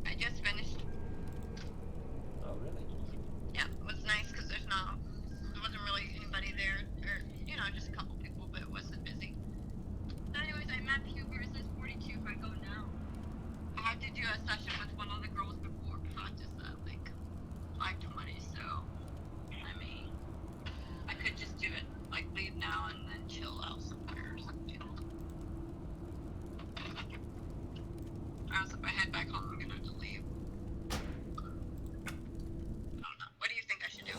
I just finished. Oh, really? Yeah, it was nice because there wasn't really anybody there, or, you know, just a couple people, but it wasn't busy. So anyways, I'm at Puber, it says 42 if I go now. I had to do a session with one of the girls before practice at like 5:20, so, I mean, I could just do it, like leave now and then chill out somewhere or something. Or else if I head back home, I'm gonna have to leave. I don't know. What do you think I should do?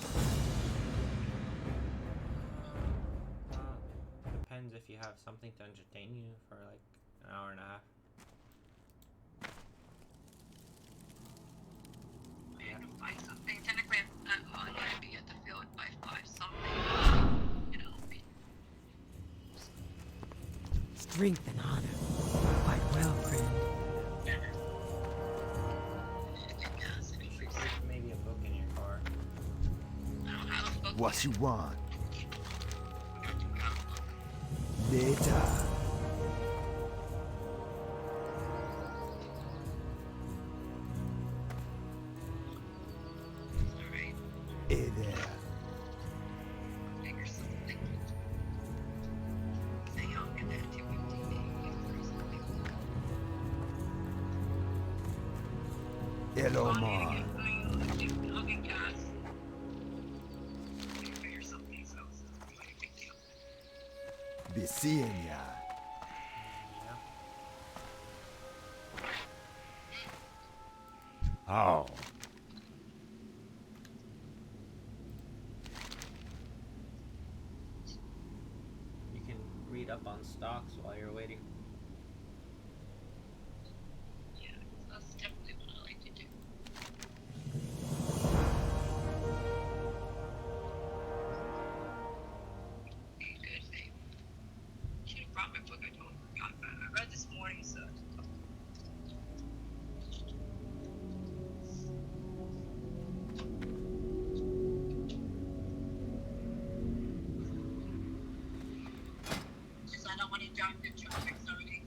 Well, depends if you have something to entertain you for like an hour and a half. I have to find something. Technically, I'm gonna be at the field by 5 something. You know, Strength and honor. Quite well, friend. Maybe a book in your car. I don't have a book. What you want? I'm gonna do have a book. Later. Alright. Hey there. Figure something. Say I'll get that 250 or something. Hello, I'll man. get gas. Figure something, so it's not really a big deal. Be seeing ya. Oh. You can read up on stocks while you're waiting. Yeah, that's definitely what I like to do. Good thing. Should have brought my book. I totally forgot about it. I read this morning, so. Just I don't want to drive through traffic, so I'm really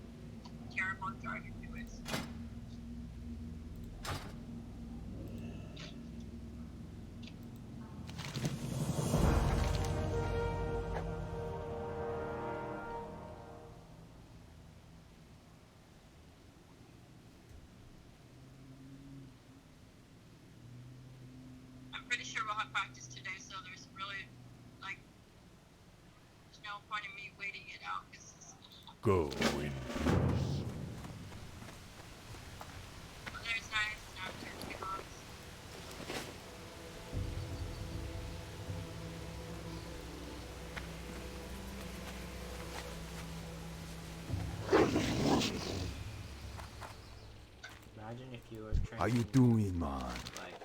terrible at driving through it. I'm pretty sure we'll have practice today, so there's really, like, there's no point in me waiting it out. Go in. There's nice after 2 months. Imagine if you were training. How you doing, man? Like,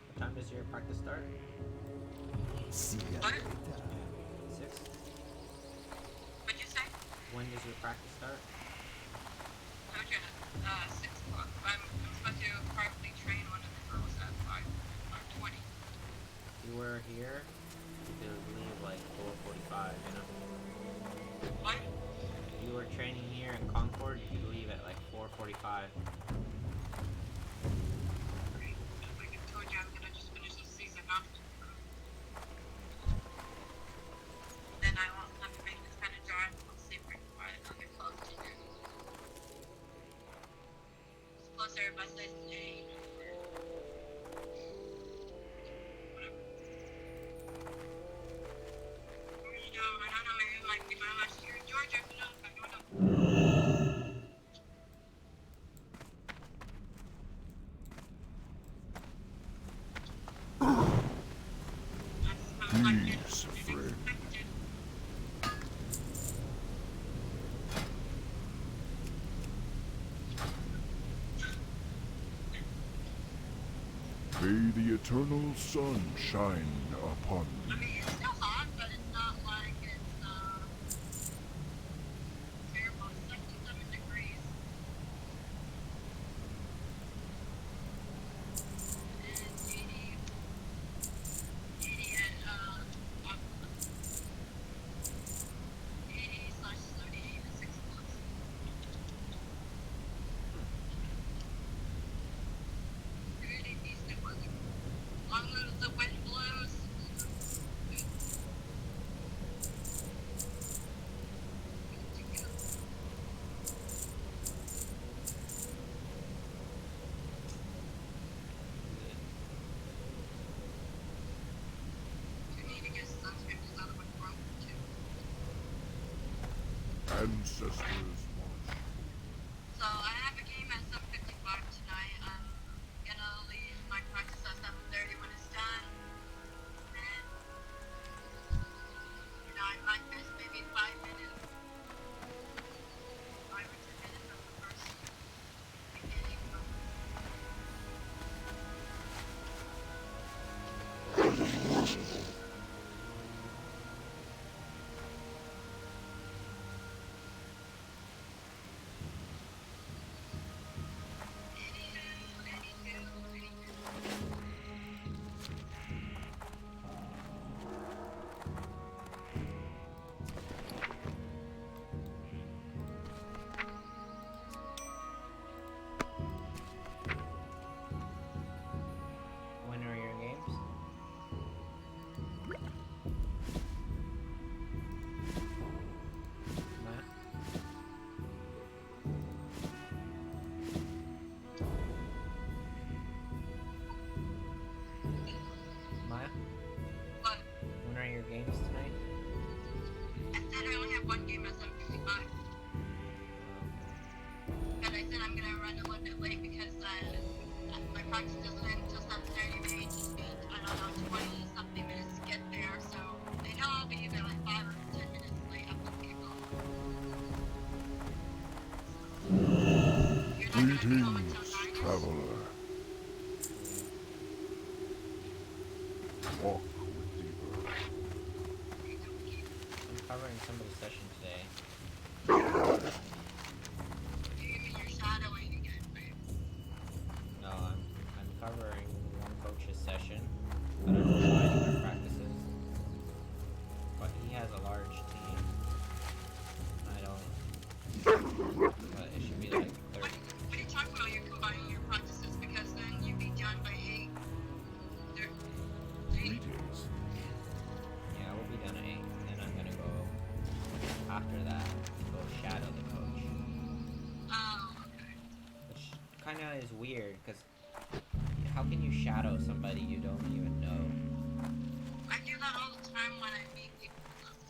what time does your practice start? See ya What? later. 6? What'd you say? When does your practice start? I told you at 6 o'clock. I'm supposed to privately train one of the girls at 5:20. If you were here, you could leave like 4:45, you know? What? If you were training here in Concord, you could leave at like 4:45. Like I told you, I'm gonna just finish this season up. Then I won't have to make Unless I stay or whatever. Or, you know, I don't know, maybe it might be my last year in Georgia, who knows? I don't know. That's how life Please, gets friend. unexpected. May the eternal sun shine upon I you. mean, it's still hot, but it's not like it's terrible. It's 67 degrees. And 80 at 80/38 at 6 o'clock. Really decent weather. As long as the wind blows, good. Good to go. You need to get sunscreen because otherwise broke too. Ancestors watch. So I have a game at 7:55 tonight. I'm gonna leave my practice at 7:30 when it's done. And you know, I might miss maybe 5 minutes, 5 or 10 minutes of the first beginning. But anywho. When are your games? Matt? Maya? But When are your games tonight? I said I only have one game at 7:55. But I said I'm gonna run a little bit late because my practice doesn't end until 7:30. Maybe just be, I don't know, 20 something minutes to get there. So they know I'll be either like 5 or 10 minutes late after the kickoff. You're not gonna be home until Greetings, 9. traveler. Walk with the earth. I'm covering somebody's session today. You mean you're shadowing again, right? No, I'm covering one coach's session, but I'm providing our practices. But he has a large team. I don't. But it should be like What 30. are you talking about? You're combining your practices because then you'd be done by 8. There, 8. Greetings. Yeah, we'll be done at 8. And then I'm gonna go after that, go shadow the coach. Oh, okay. Which kind of is weird, because how can you shadow somebody you don't even know? I do that all the time when I meet people,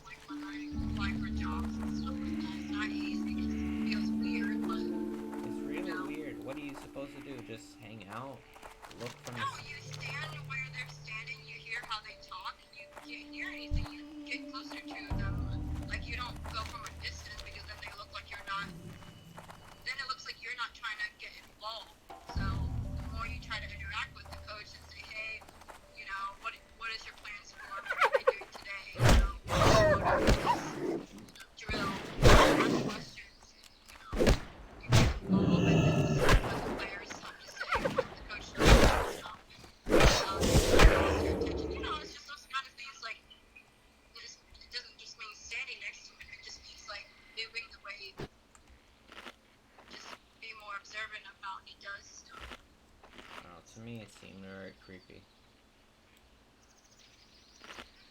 like when I apply for jobs and stuff like that. It's not easy because it feels weird, but It's really no. weird. What are you supposed to do? Just hang out? Look from No, the... you stand where they're standing, you hear how they talk, you can't hear anything, you get closer to them. Like, you don't go from a distance because then they look like you're not, then it looks like you're not trying to get involved. So, the more you try to interact with the coach and say, hey, you know, what is your plans for, what are we doing today, you know, what is this drill, ask questions, you know, you get involved and then listen to what the players have to say, what the coach knows and stuff. They draws your attention. You know, it's just those kind of things like, it doesn't just mean standing next to him, it just means like moving the way, just be more observant of how he does stuff. To me, it seemed very creepy.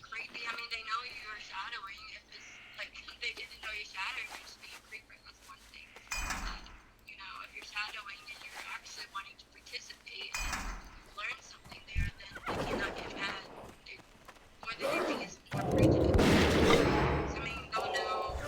Creepy, I mean, they know you're shadowing. If it's like they didn't know you're shadowing, you're just being a creeper, that's one thing. You know, if you're shadowing and you're actually wanting to participate and learn something there, then they cannot get mad. They, more than anything, it's more prejudice. So, I mean, go now.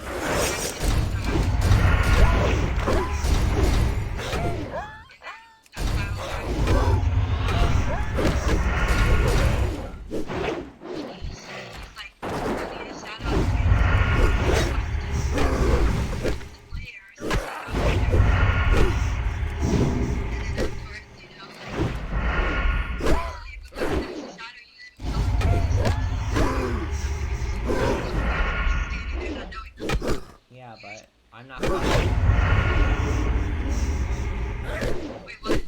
Yeah, but I'm not covering. Wait, what?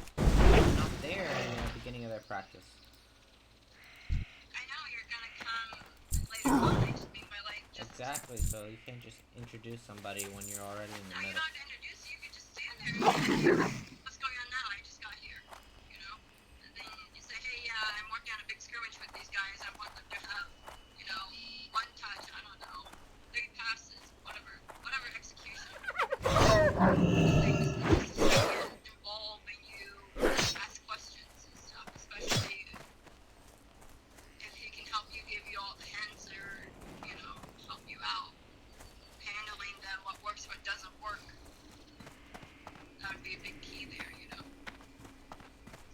Not there in the beginning of their practice. I know you're gonna come later on. I just mean by like just. Exactly, so you can't just introduce somebody when you're already in the No, you middle. don't have to introduce you. You can just stand there. What's going on now? I just got here. You know? And then you say, hey, I'm working on a big skirmish with these guys. I want them to have, you know, one touch. I don't know, 3 passes, whatever execution. The thing is just to get involved and you ask questions and stuff, especially if he can help you, give you all the hints or, you know, help you out handling what works, what doesn't work. That would be a big key there, you know.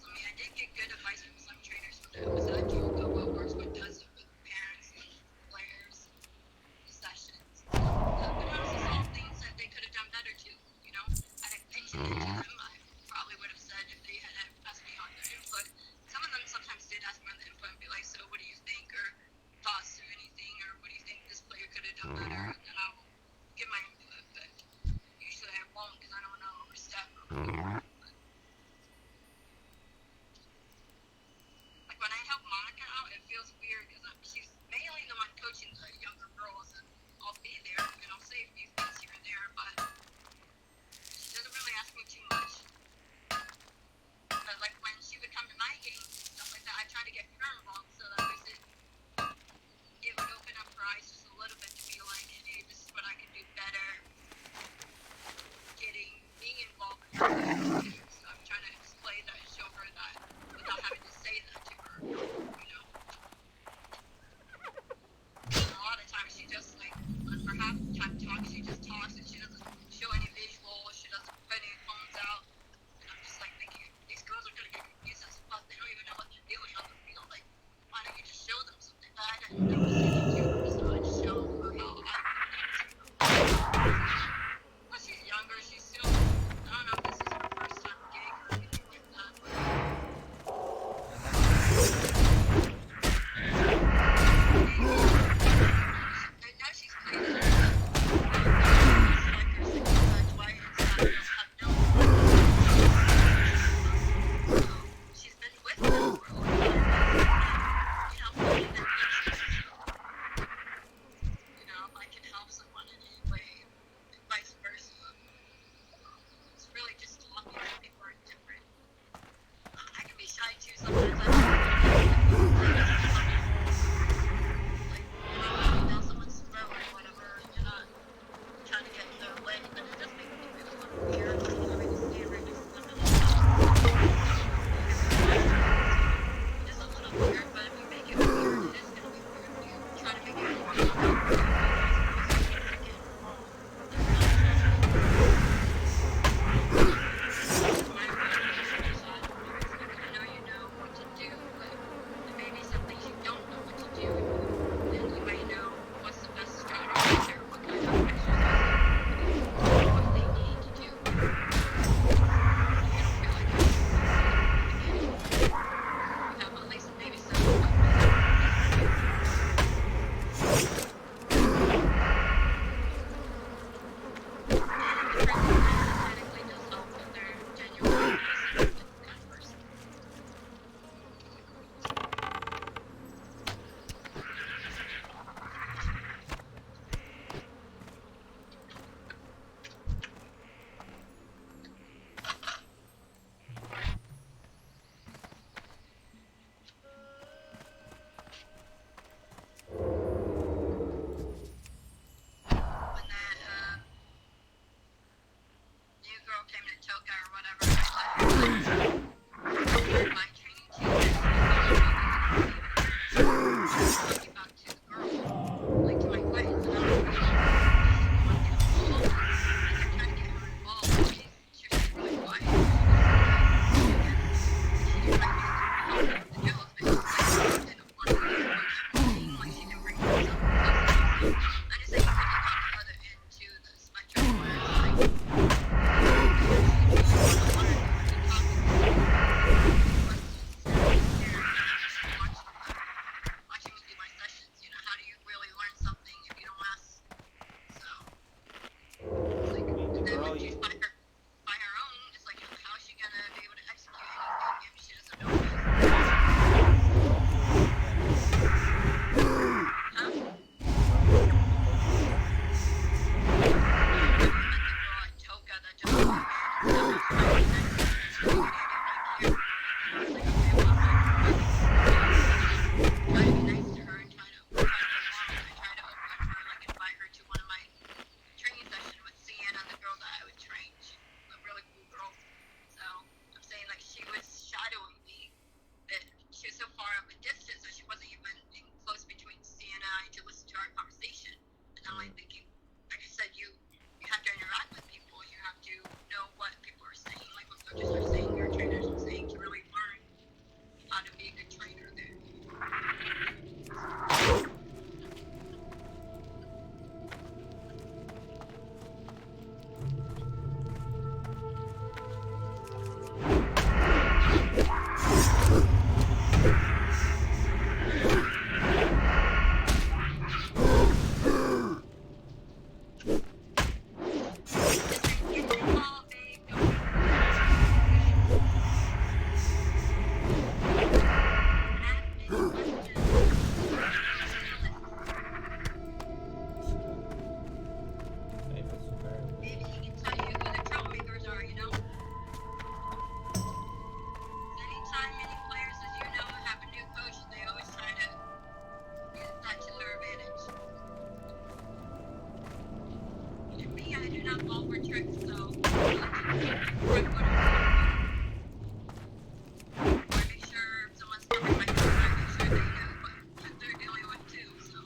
So, I mean, I did get good advice from some trainers when I was at Yoga, what works, what doesn't with parents and players, sessions. But honestly, some things that they could have done better too, you know. I mentioned it to them. I probably would have said if they had asked me on their input. Some of them sometimes did ask me on the input and be like, so what do you think, or thoughts or anything, or what do you think this player could have done better, and then I'll give my input, but usually I won't because I don't want to overstep or whatever. But, like when I help Monica out, it feels weird because she's mainly the one coaching the younger girls, and I'll be there and I'll say a few things here and there, but she doesn't really ask me too much. But like when she would come to my games and stuff like that, I try to get her involved so that it would open up her eyes just a little bit to be like, hey, this is what I can do better. Getting me involved in her too. So I'm trying to explain that and show her that without having to say that to her, you know. And a lot of times she just like, for half the time talks, she just talks and she doesn't show any visuals, she doesn't put any phones out. And I'm just like thinking, these girls are gonna get confused as fuck. They don't even know what they're doing on the field. Like, why don't you just show them something that I didn't know was in YouTube? So I just show her how I do things. Well, she's younger. She's still, I don't know if this is her first time gig or anything like that. And now she's played it. She's been with them for a while. You know, if I can help someone in any way, and vice versa. It's really just talking to people are different. I can be shy too sometimes. Like, when you know someone's throat or whatever, and you're not trying to get in their way, but it does make me feel a little weird when you're having to stand right next to them and it is a little weird, but if you make it weird, it is going to be weird. You try to make it more comfortable. revolver tricks, so make sure if someone's coming my phone, I make sure they know what they're dealing with too, so.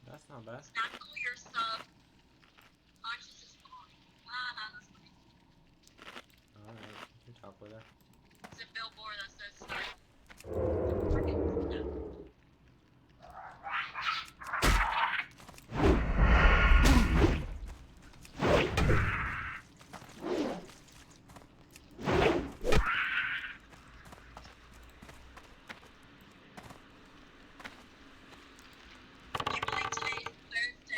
That's not bad. Snackle your sub. Conscious is falling. That's funny. Alright, you can talk with her. It's a billboard that says stop. Freaking no. You played today, Thursday.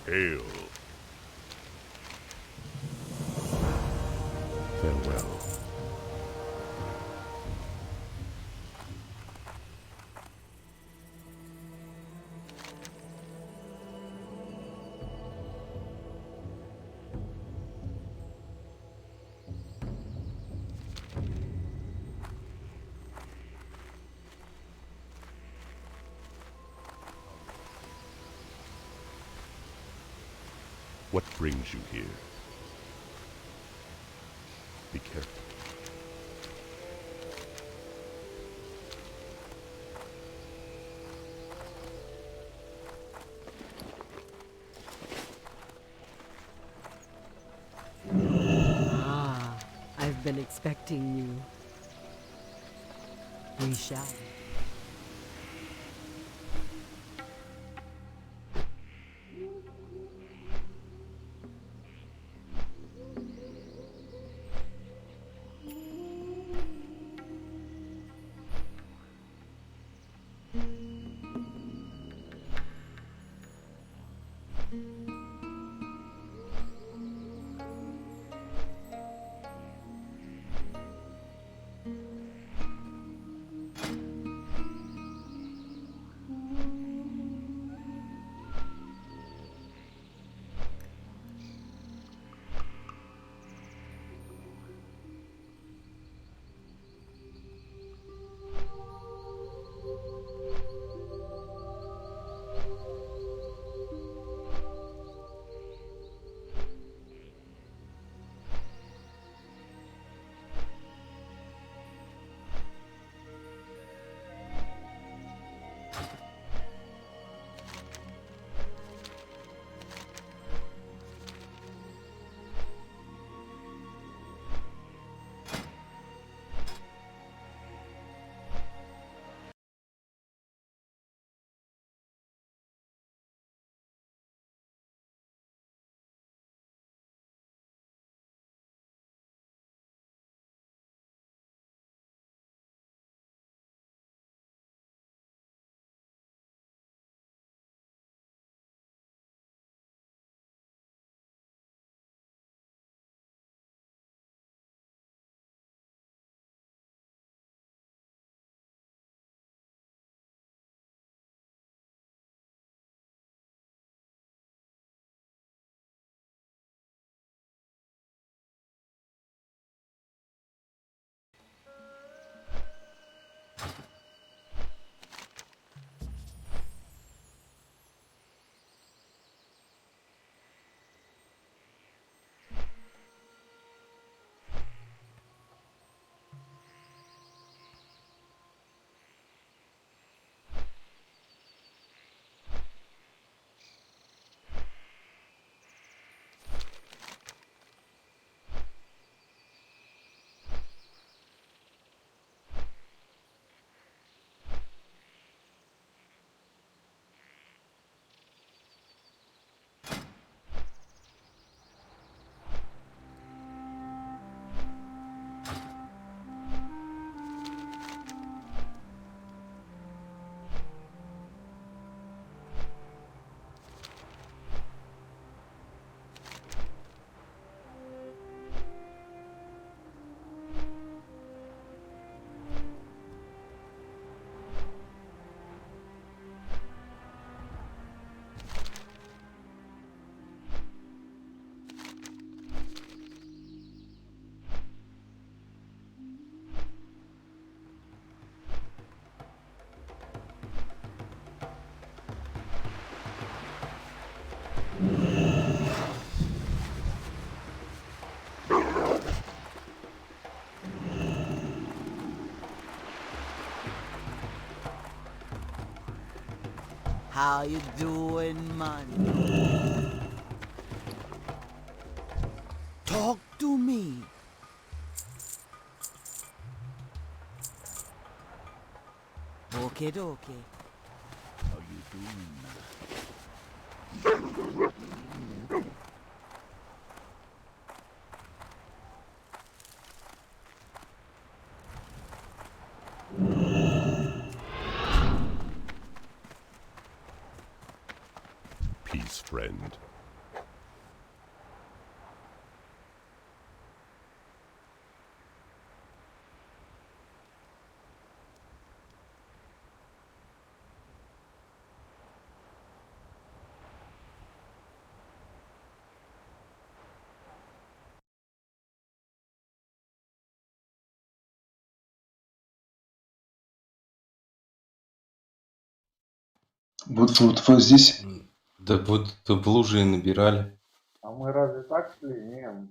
Hail. Farewell. What brings you here? Be careful. Ah, I've been expecting you. We shall. How you doing, man? Talk to me. Okay, okay. How you doing, man? Peace, friend. Вот вы здесь? Да вот в луже и набирали. А мы разве так шли? Не.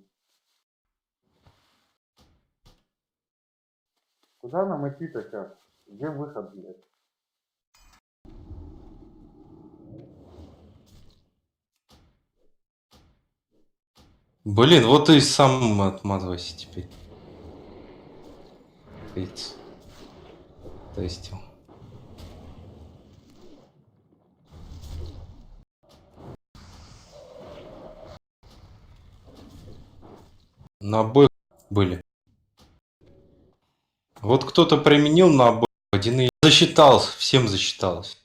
Куда нам идти-то сейчас? Где выход, блядь? Блин, вот и сам отмазывайся теперь. Ведь тестил. На обоих были. Вот кто-то применил на обоих водяные. Засчиталось, всем засчиталось.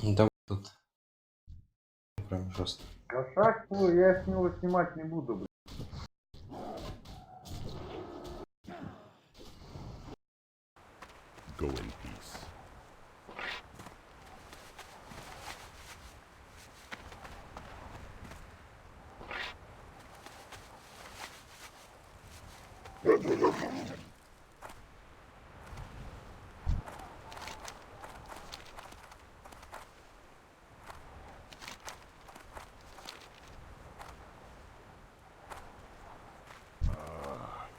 Да тут прям жестко. Лошак свой, я с него снимать не буду, блядь. Go in peace.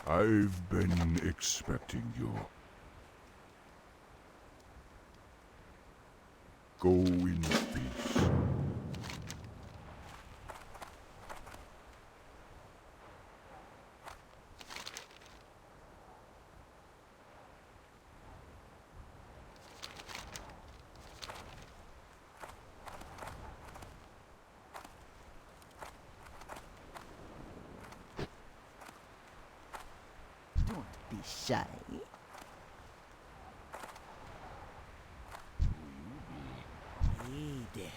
I've been expecting you. Go in peace. Don't be shy. Hey there.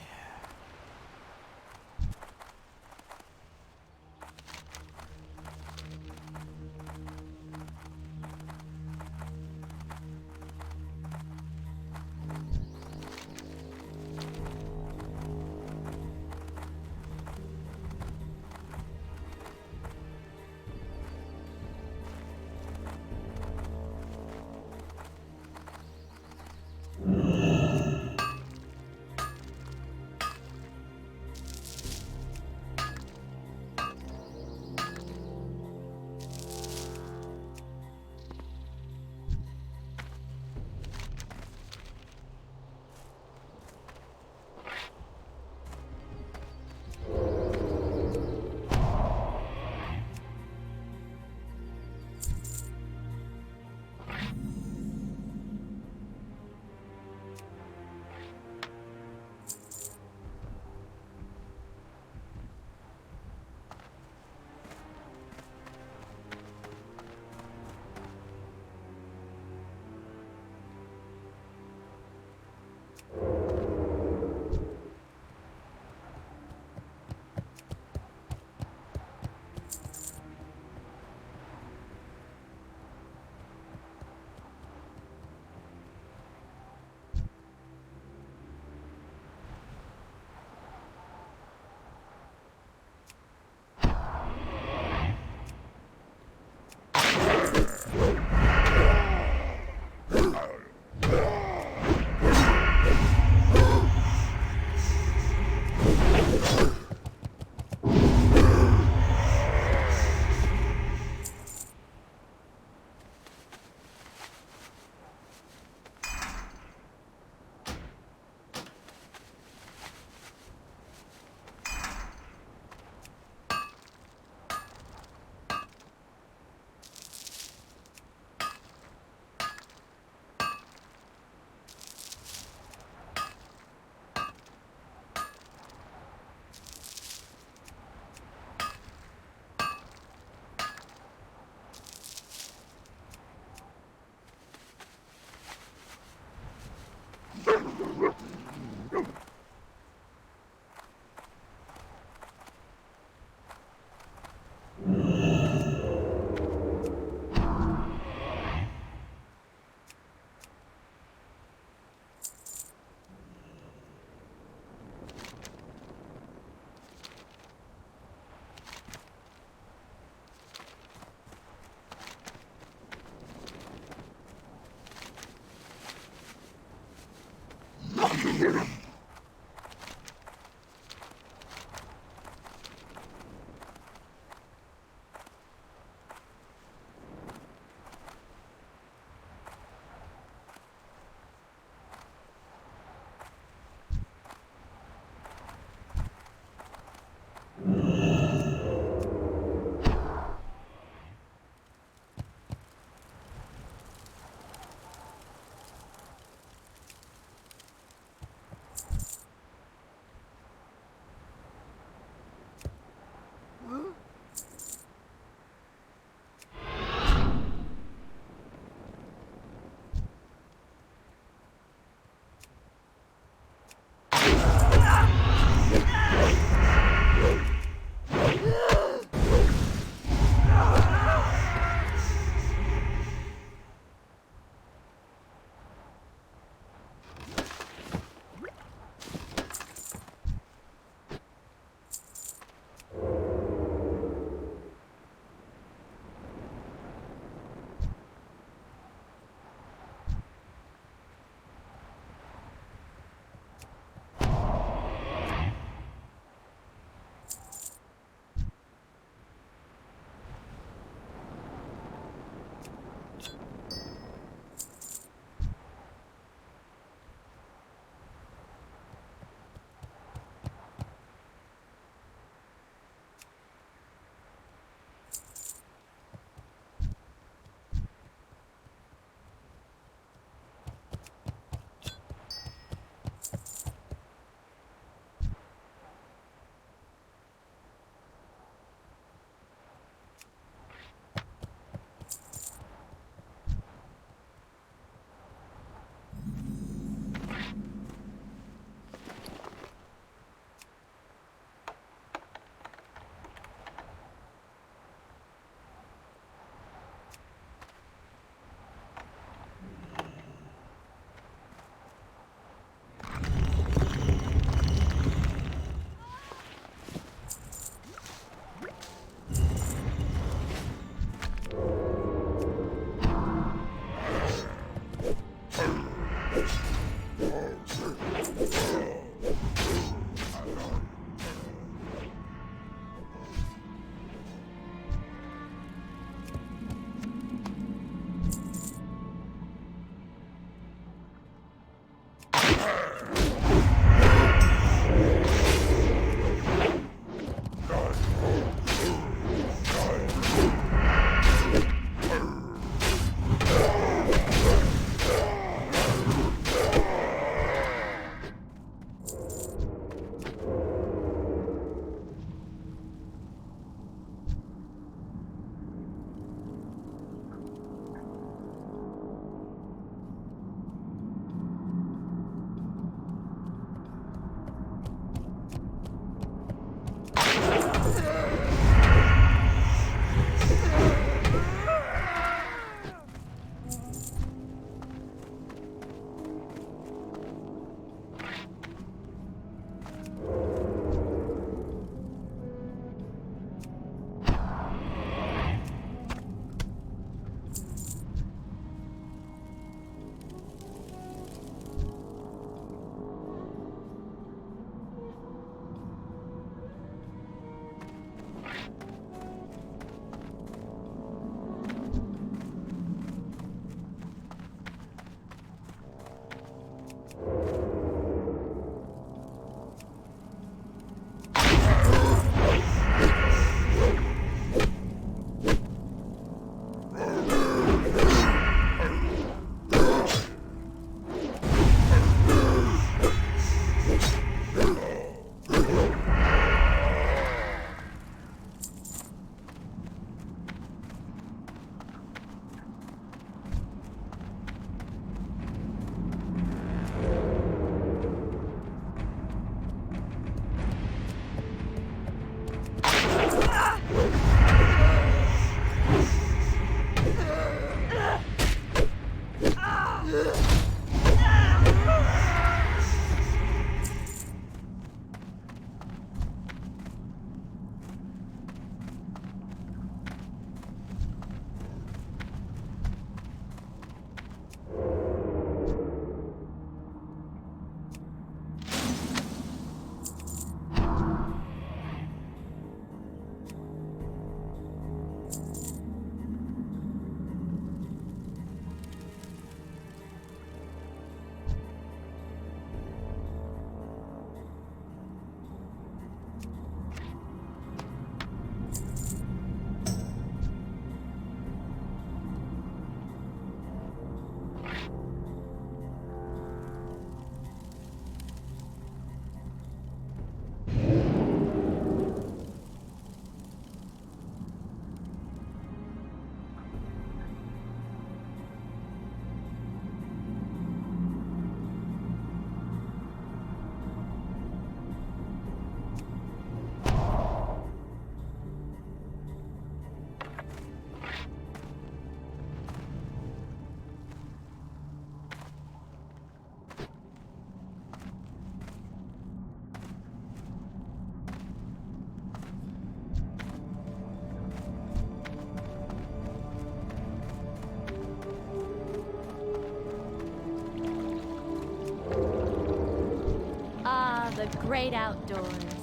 great outdoors.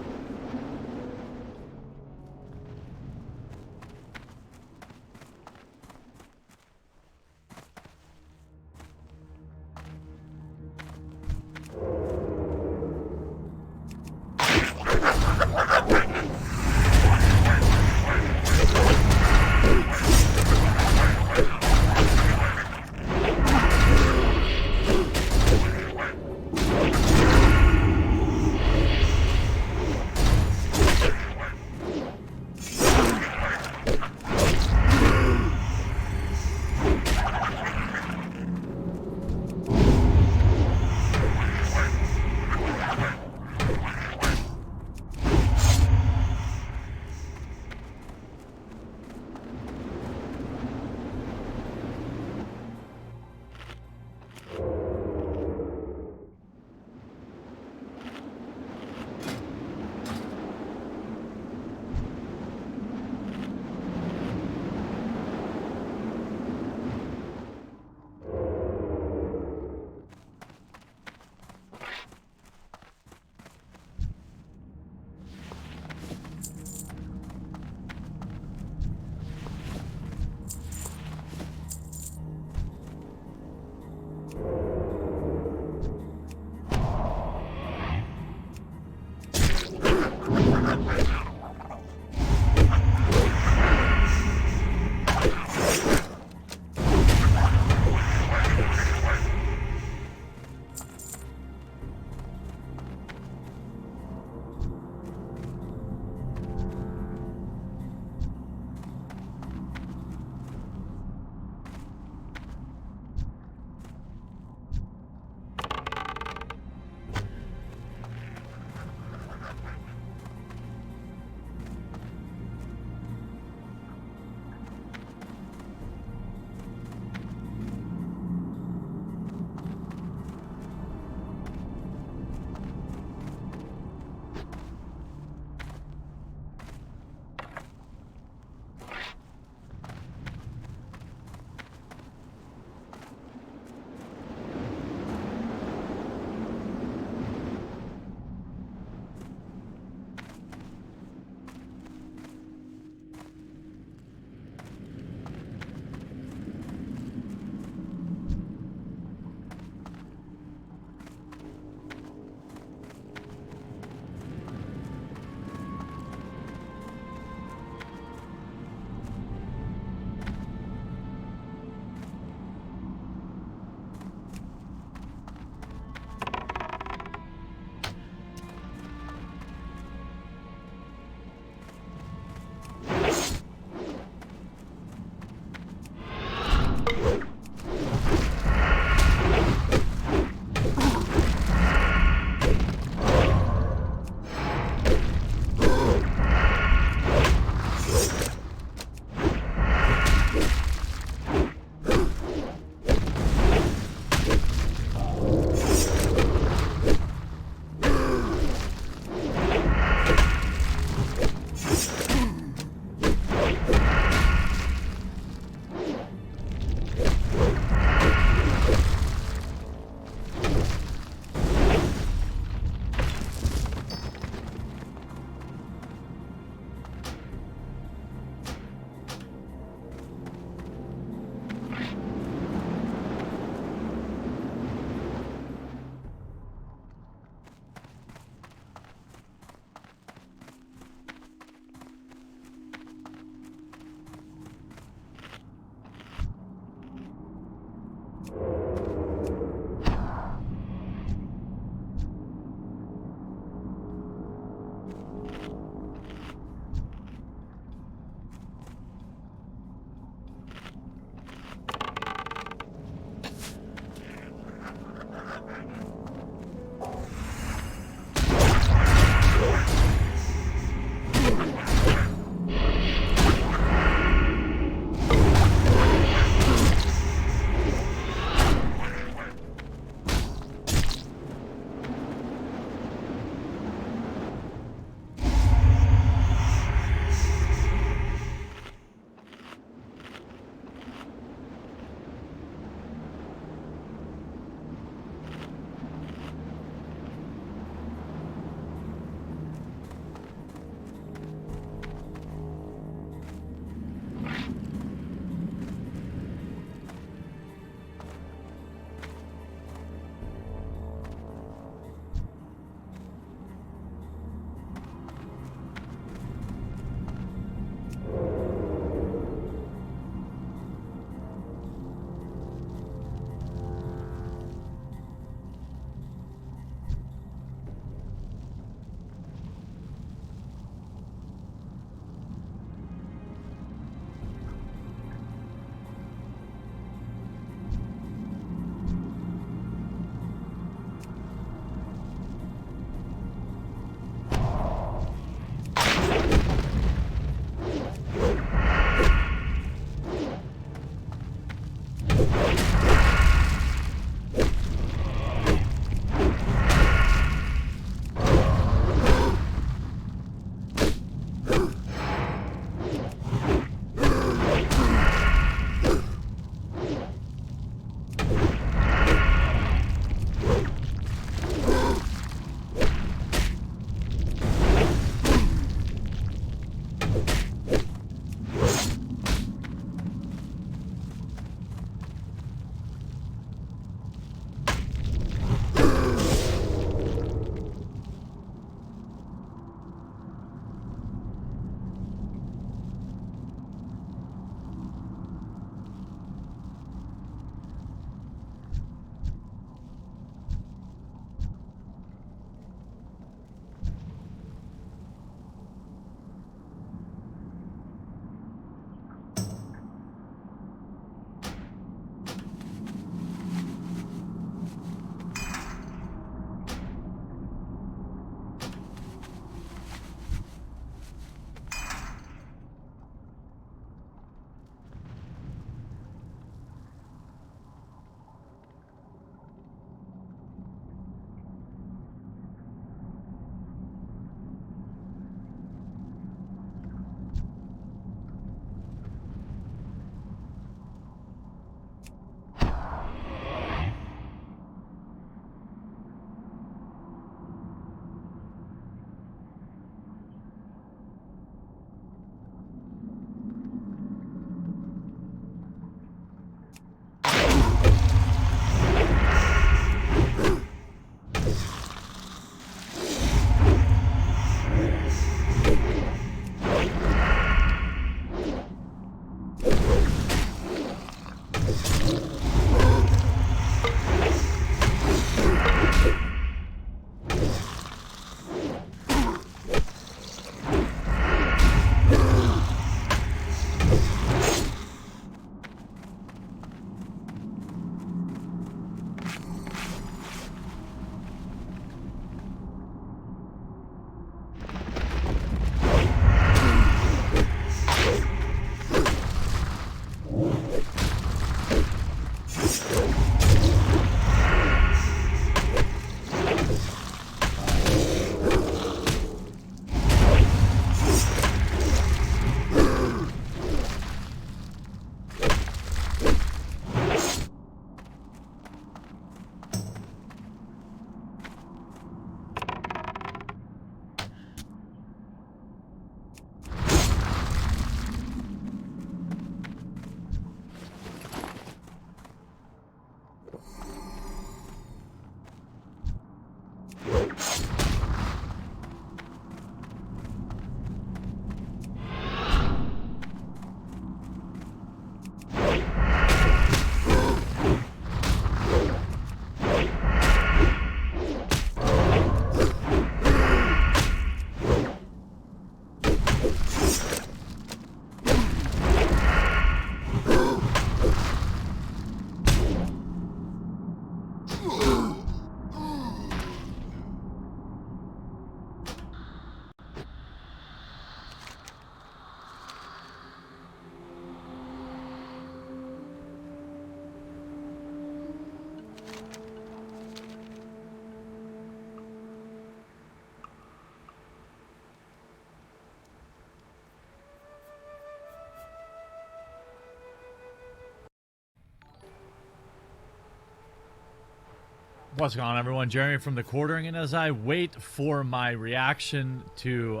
What's going on, everyone? Jeremy from the Quartering, and as I wait for my reaction to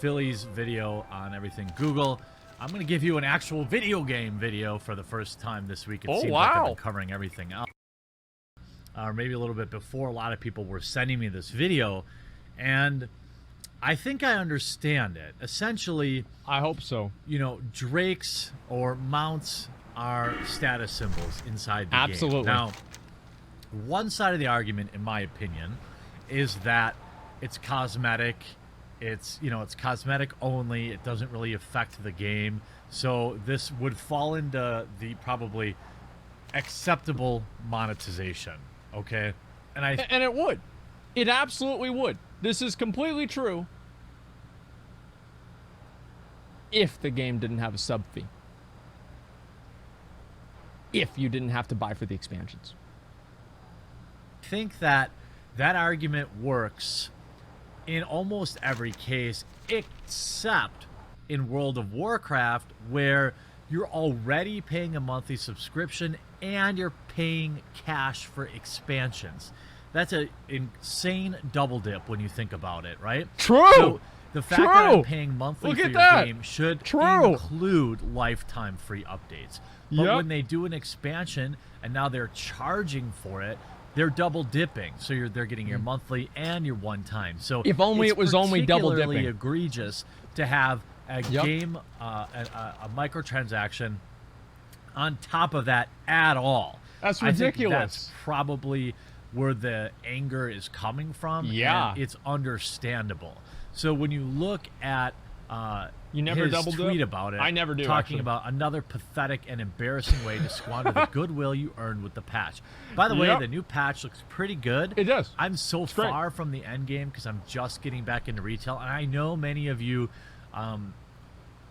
Philly's video on everything Google, I'm going to give you an actual video game video for the first time this week. It seems like I've been covering everything else. Or maybe a little bit before, a lot of people were sending me this video, and I think I understand it. Essentially, I hope so. You know, drakes or mounts are status symbols inside the game. Absolutely. Now, one side of the argument, in my opinion, is that it's cosmetic. It's, you know, it's cosmetic only. It doesn't really affect the game. So this would fall into the probably acceptable monetization. Okay, and it would. It absolutely would. This is completely true. If the game didn't have a sub fee. If you didn't have to buy for the expansions. I think that that argument works in almost every case, except in World of Warcraft, where you're already paying a monthly subscription and you're paying cash for expansions. That's an insane double dip when you think about it, right? True. So the fact that I'm paying monthly for your game should include lifetime free updates. But when they do an expansion and now they're charging for it, they're double dipping. So they're getting your monthly and your one time. So if only it was only double dipping. It's particularly egregious to have a game, a microtransaction on top of that at all. That's ridiculous. I think that's probably where the anger is coming from. Yeah. And it's understandable. So when you look at you never his double tweet dip? about it, I never do, talking actually. about another pathetic and embarrassing way to squander the goodwill you earned with the patch. By the way, the new patch looks pretty good. It does. I'm so far from the end game because I'm just getting back into retail, and I know many of you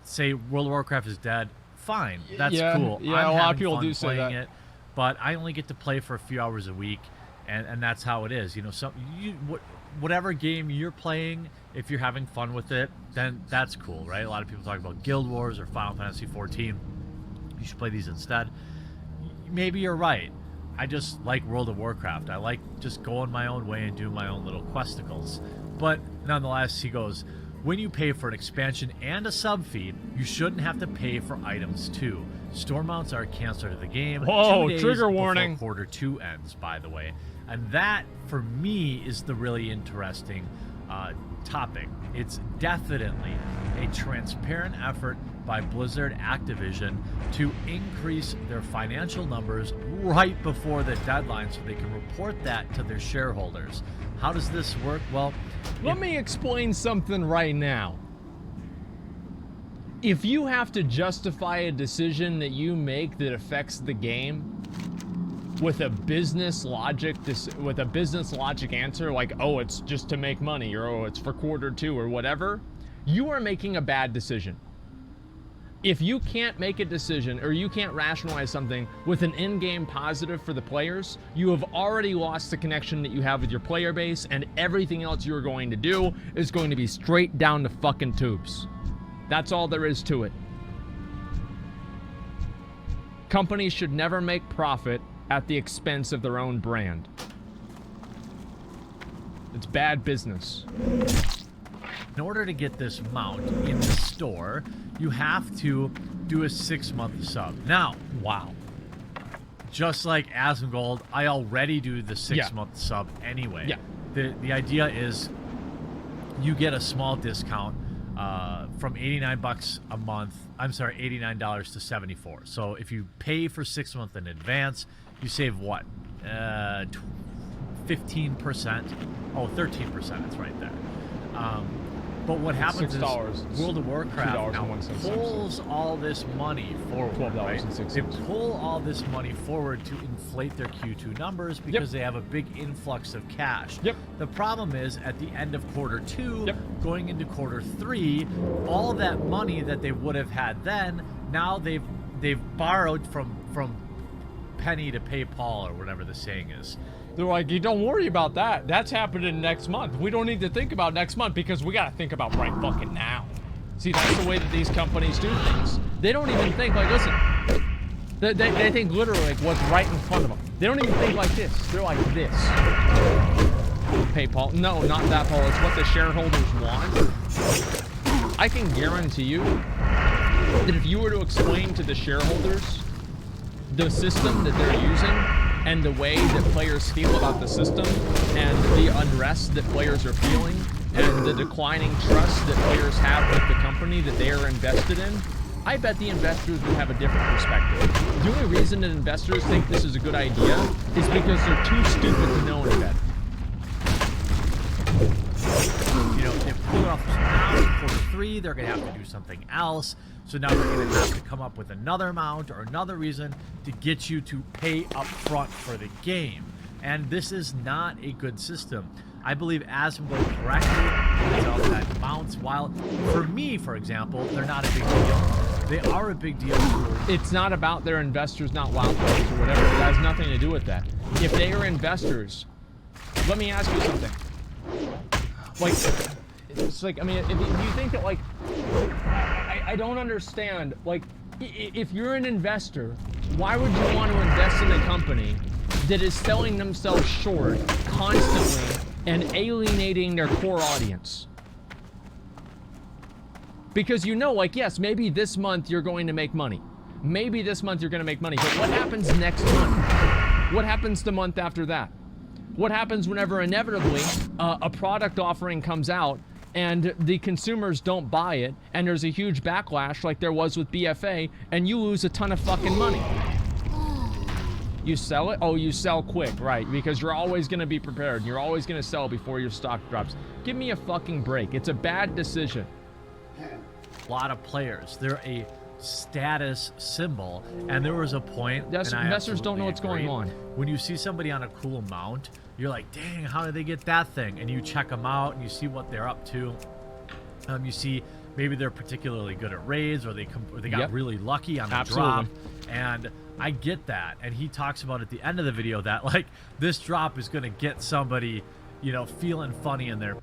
say World of Warcraft is dead. Fine, that's cool. Yeah, I'm a lot of having people fun do say playing that. it, but I only get to play for a few hours a week, and that's how it is. You know, whatever game you're playing, if you're having fun with it, then that's cool, right? A lot of people talk about Guild Wars or Final Fantasy 14. You should play these instead. Maybe you're right. I just like World of Warcraft. I like just going my own way and doing my own little questicles. But nonetheless, he goes, when you pay for an expansion and a sub feed, you shouldn't have to pay for items too. Store mounts are canceled to the game. Whoa, 2 days trigger before warning. Quarter 2 ends, by the way. And that, for me, is the really interesting topic. It's definitely a transparent effort by Blizzard Activision to increase their financial numbers right before the deadline so they can report that to their shareholders. How does this work? Well, let me explain something right now. If you have to justify a decision that you make that affects the game with a business logic answer like, oh, it's just to make money, or oh, it's for quarter 2 or whatever, you are making a bad decision. If you can't make a decision or you can't rationalize something with an in-game positive for the players, you have already lost the connection that you have with your player base, and everything else you're going to do is going to be straight down the fucking tubes. That's all there is to it. Companies should never make profit at the expense of their own brand. It's bad business. In order to get this mount in the store, you have to do a 6-month sub. Now, just like Asmongold, I already do the 6-month sub anyway. Yeah. The idea is you get a small discount from $89 a month. I'm sorry, $89 to $74. So if you pay for 6 months in advance, you save what? 15%. Oh, 13%. It's right there. But what happens is World of Warcraft now pulls all this money forward. $12.06. They pull all this money forward to inflate their Q2 numbers because they have a big influx of cash. The problem is at the end of quarter 2, going into quarter 3, all that money that they would have had then, now they've borrowed from penny to pay Paul, or whatever the saying is. They're like, you don't worry about that. That's happening next month. We don't need to think about next month because we got to think about right fucking now. See, that's the way that these companies do things. They don't even think, like, listen, They think literally like what's right in front of them. They don't even think like this. They're like this. Hey, Paul. No, not that, Paul. It's what the shareholders want. I can guarantee you that if you were to explain to the shareholders the system that they're using and the way that players feel about the system and the unrest that players are feeling and the declining trust that players have with the company that they are invested in, I bet the investors would have a different perspective. The only reason that investors think this is a good idea is because they're too stupid to know any better. You know, if pull off now in quarter 3, they're going to have to do something else. So now they're going to have to come up with another amount or another reason to get you to pay up front for the game. And this is not a good system. I believe Asmodee correctly points out that mounts, while for me, for example, they're not a big deal. They are a big deal. It's not about their investors not WoW players or whatever. It has nothing to do with that. If they are investors, let me ask you something. Like, it's like, I mean, if you think that, like, I don't understand. Like, if you're an investor, why would you want to invest in a company that is selling themselves short constantly and alienating their core audience? Because you know, like, yes, maybe this month you're going to make money. Maybe this month you're going to make money. But what happens next month? What happens the month after that? What happens whenever inevitably a product offering comes out and the consumers don't buy it and there's a huge backlash like there was with BFA and you lose a ton of fucking money? You sell it? Oh, you sell quick, right? Because you're always going to be prepared. You're always going to sell before your stock drops. Give me a fucking break. It's a bad decision. A lot of players, they're a status symbol, and there was a point, Yes, and I investors don't know what's absolutely going agree, on. when you see somebody on a cool mount, you're like, dang, how did they get that thing? And you check them out and you see what they're up to. You see maybe they're particularly good at raids, or they got Yep. really lucky on the Absolutely. drop. And I get that. And he talks about at the end of the video that, like, this drop is going to get somebody, you know, feeling funny in their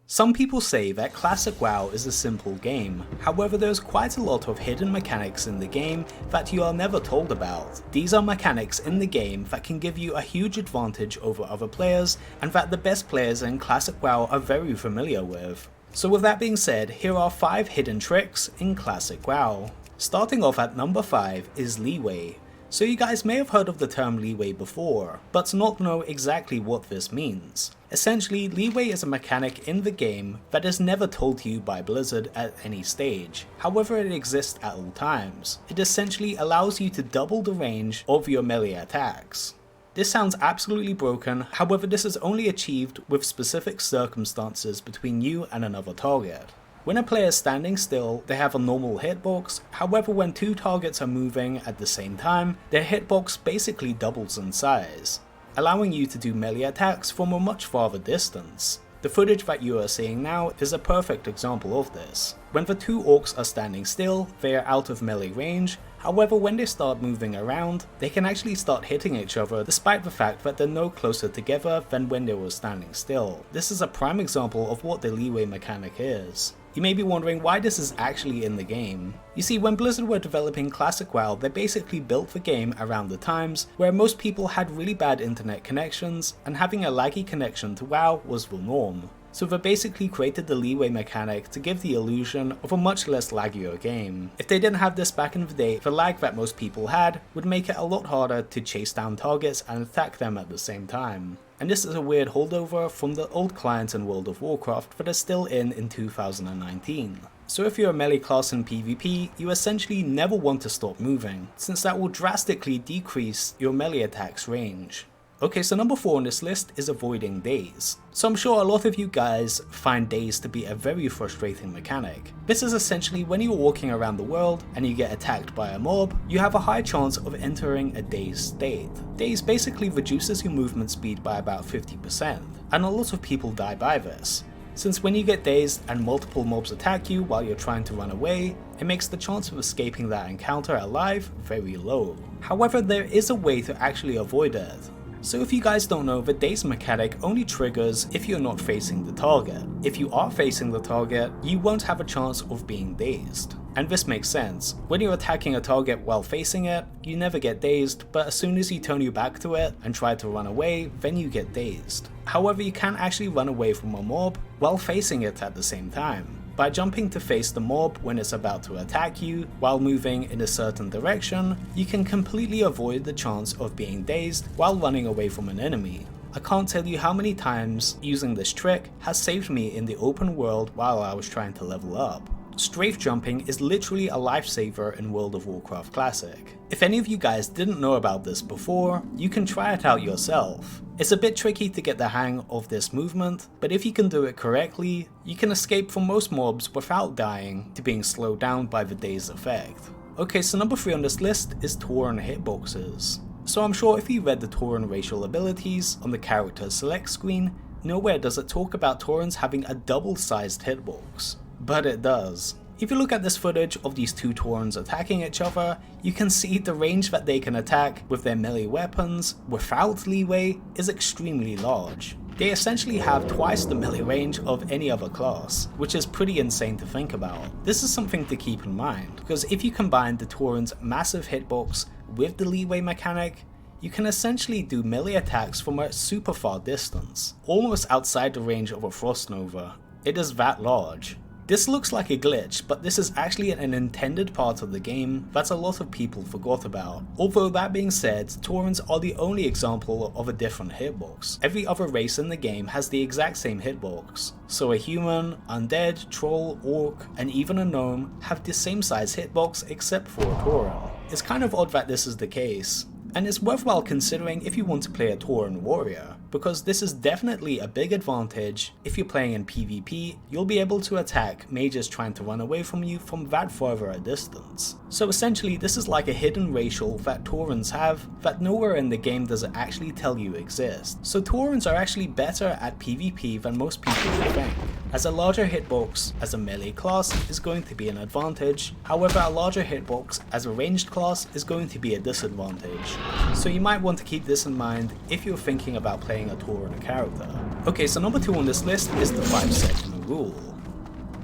Some people say that Classic WoW is a simple game, however there's quite a lot of hidden mechanics in the game that you are never told about. These are mechanics in the game that can give you a huge advantage over other players, and that the best players in Classic WoW are very familiar with. So with that being said, here are 5 hidden tricks in Classic WoW. Starting off at number 5 is leeway. So you guys may have heard of the term leeway before, but not know exactly what this means. Essentially, leeway is a mechanic in the game that is never told to you by Blizzard at any stage. However, it exists at all times. It essentially allows you to double the range of your melee attacks. This sounds absolutely broken, however this is only achieved with specific circumstances between you and another target. When a player is standing still, they have a normal hitbox, however when 2 targets are moving at the same time, their hitbox basically doubles in size, allowing you to do melee attacks from a much farther distance. The footage that you are seeing now is a perfect example of this. When the 2 orcs are standing still, they are out of melee range, however when they start moving around, they can actually start hitting each other despite the fact that they're no closer together than when they were standing still. This is a prime example of what the leeway mechanic is. You may be wondering why this is actually in the game. You see, when Blizzard were developing Classic WoW, they basically built the game around the times where most people had really bad internet connections, and having a laggy connection to WoW was the norm. So they basically created the leeway mechanic to give the illusion of a much less laggier game. If they didn't have this back in the day, the lag that most people had would make it a lot harder to chase down targets and attack them at the same time. And this is a weird holdover from the old clients in World of Warcraft that are still in 2019. So if you're a melee class in PvP, you essentially never want to stop moving, since that will drastically decrease your melee attack's range. Okay, so number 4 on this list is avoiding daze. So I'm sure a lot of you guys find daze to be a very frustrating mechanic. This is essentially when you're walking around the world and you get attacked by a mob, you have a high chance of entering a dazed state. Daze basically reduces your movement speed by about 50%, and a lot of people die by this. Since when you get dazed and multiple mobs attack you while you're trying to run away, it makes the chance of escaping that encounter alive very low. However, there is a way to actually avoid it. So if you guys don't know, the daze mechanic only triggers if you're not facing the target. If you are facing the target, you won't have a chance of being dazed. And this makes sense. When you're attacking a target while facing it, you never get dazed, but as soon as you turn your back to it and try to run away, then you get dazed. However, you can actually run away from a mob while facing it at the same time. By jumping to face the mob when it's about to attack you, while moving in a certain direction, you can completely avoid the chance of being dazed while running away from an enemy. I can't tell you how many times using this trick has saved me in the open world while I was trying to level up. Strafe jumping is literally a lifesaver in World of Warcraft Classic. If any of you guys didn't know about this before, you can try it out yourself. It's a bit tricky to get the hang of this movement, but if you can do it correctly, you can escape from most mobs without dying to being slowed down by the daze effect. Okay, so number 3 on this list is Tauren hitboxes. So I'm sure if you read the Tauren racial abilities on the character select screen, nowhere does it talk about Taurens having a double-sized hitbox. But it does. If you look at this footage of these two Taurens attacking each other, you can see the range that they can attack with their melee weapons without leeway is extremely large. They essentially have twice the melee range of any other class, which is pretty insane to think about. This is something to keep in mind, because if you combine the Tauren's massive hitbox with the leeway mechanic, you can essentially do melee attacks from a super far distance, almost outside the range of a Frost Nova. It is that large. This looks like a glitch, but this is actually an intended part of the game that a lot of people forgot about. Although that being said, Taurens are the only example of a different hitbox. Every other race in the game has the exact same hitbox. So a human, undead, troll, orc, and even a gnome have the same size hitbox except for a Tauren. It's kind of odd that this is the case. And it's worthwhile considering if you want to play a Tauren warrior, because this is definitely a big advantage. If you're playing in PvP, you'll be able to attack mages trying to run away from you from that further a distance. So essentially this is like a hidden racial that Taurens have that nowhere in the game does it actually tell you exists. So Taurens are actually better at PvP than most people would think, as a larger hitbox as a melee class is going to be an advantage. However, a larger hitbox as a ranged class is going to be a disadvantage. So you might want to keep this in mind if you're thinking about playing a Tauren character. Okay, so number 2 on this list is the 5-second rule.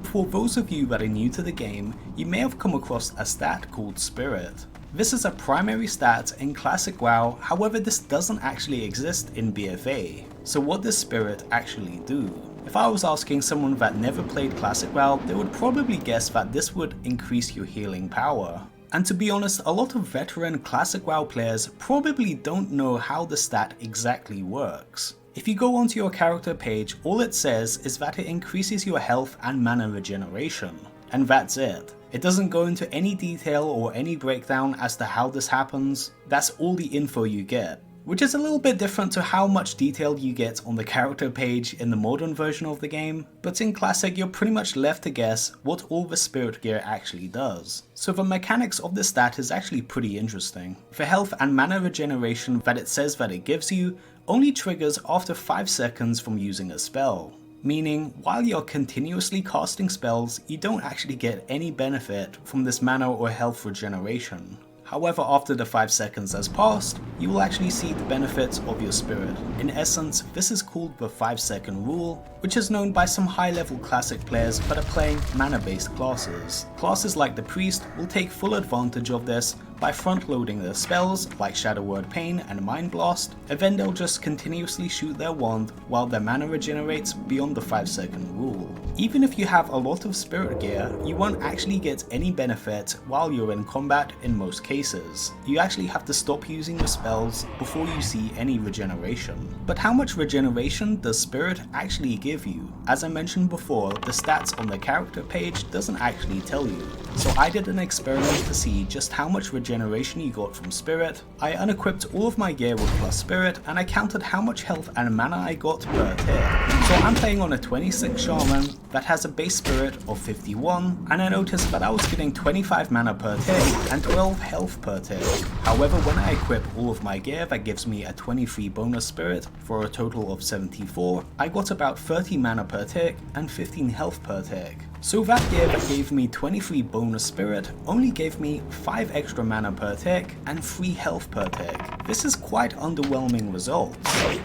For those of you that are new to the game, you may have come across a stat called Spirit. This is a primary stat in Classic WoW, however this doesn't actually exist in BFA. So what does Spirit actually do? If I was asking someone that never played Classic WoW, they would probably guess that this would increase your healing power. And to be honest, a lot of veteran Classic WoW players probably don't know how the stat exactly works. If you go onto your character page, all it says is that it increases your health and mana regeneration. And that's it. It doesn't go into any detail or any breakdown as to how this happens. That's all the info you get. Which is a little bit different to how much detail you get on the character page in the modern version of the game, but in Classic you're pretty much left to guess what all the spirit gear actually does. So the mechanics of this stat is actually pretty interesting. The health and mana regeneration that it says that it gives you only triggers after 5 seconds from using a spell. Meaning, while you're continuously casting spells, you don't actually get any benefit from this mana or health regeneration. However, after the 5 seconds has passed, you will actually see the benefits of your spirit. In essence, this is called the 5-second rule, which is known by some high-level Classic players that are playing mana-based classes. Classes like the Priest will take full advantage of this by front-loading their spells like Shadow Word Pain and Mind Blast, and then they'll just continuously shoot their wand while their mana regenerates beyond the 5-second rule. Even if you have a lot of spirit gear, you won't actually get any benefit while you're in combat in most cases. You actually have to stop using your spells before you see any regeneration. But how much regeneration does spirit actually give you? As I mentioned before, the stats on the character page doesn't actually tell you. So I did an experiment to see just how much regeneration you got from spirit. I unequipped all of my gear with plus spirit and I counted how much health and mana I got per tier. So I'm playing on a 26 shaman that has a base spirit of 51, and I noticed that I was getting 25 mana per tick and 12 health per tick. However, when I equip all of my gear that gives me a 23 bonus spirit for a total of 74, I got about 30 mana per tick and 15 health per tick. So that gear that gave me 23 bonus spirit only gave me 5 extra mana per tick and 3 health per tick. This is quite underwhelming results,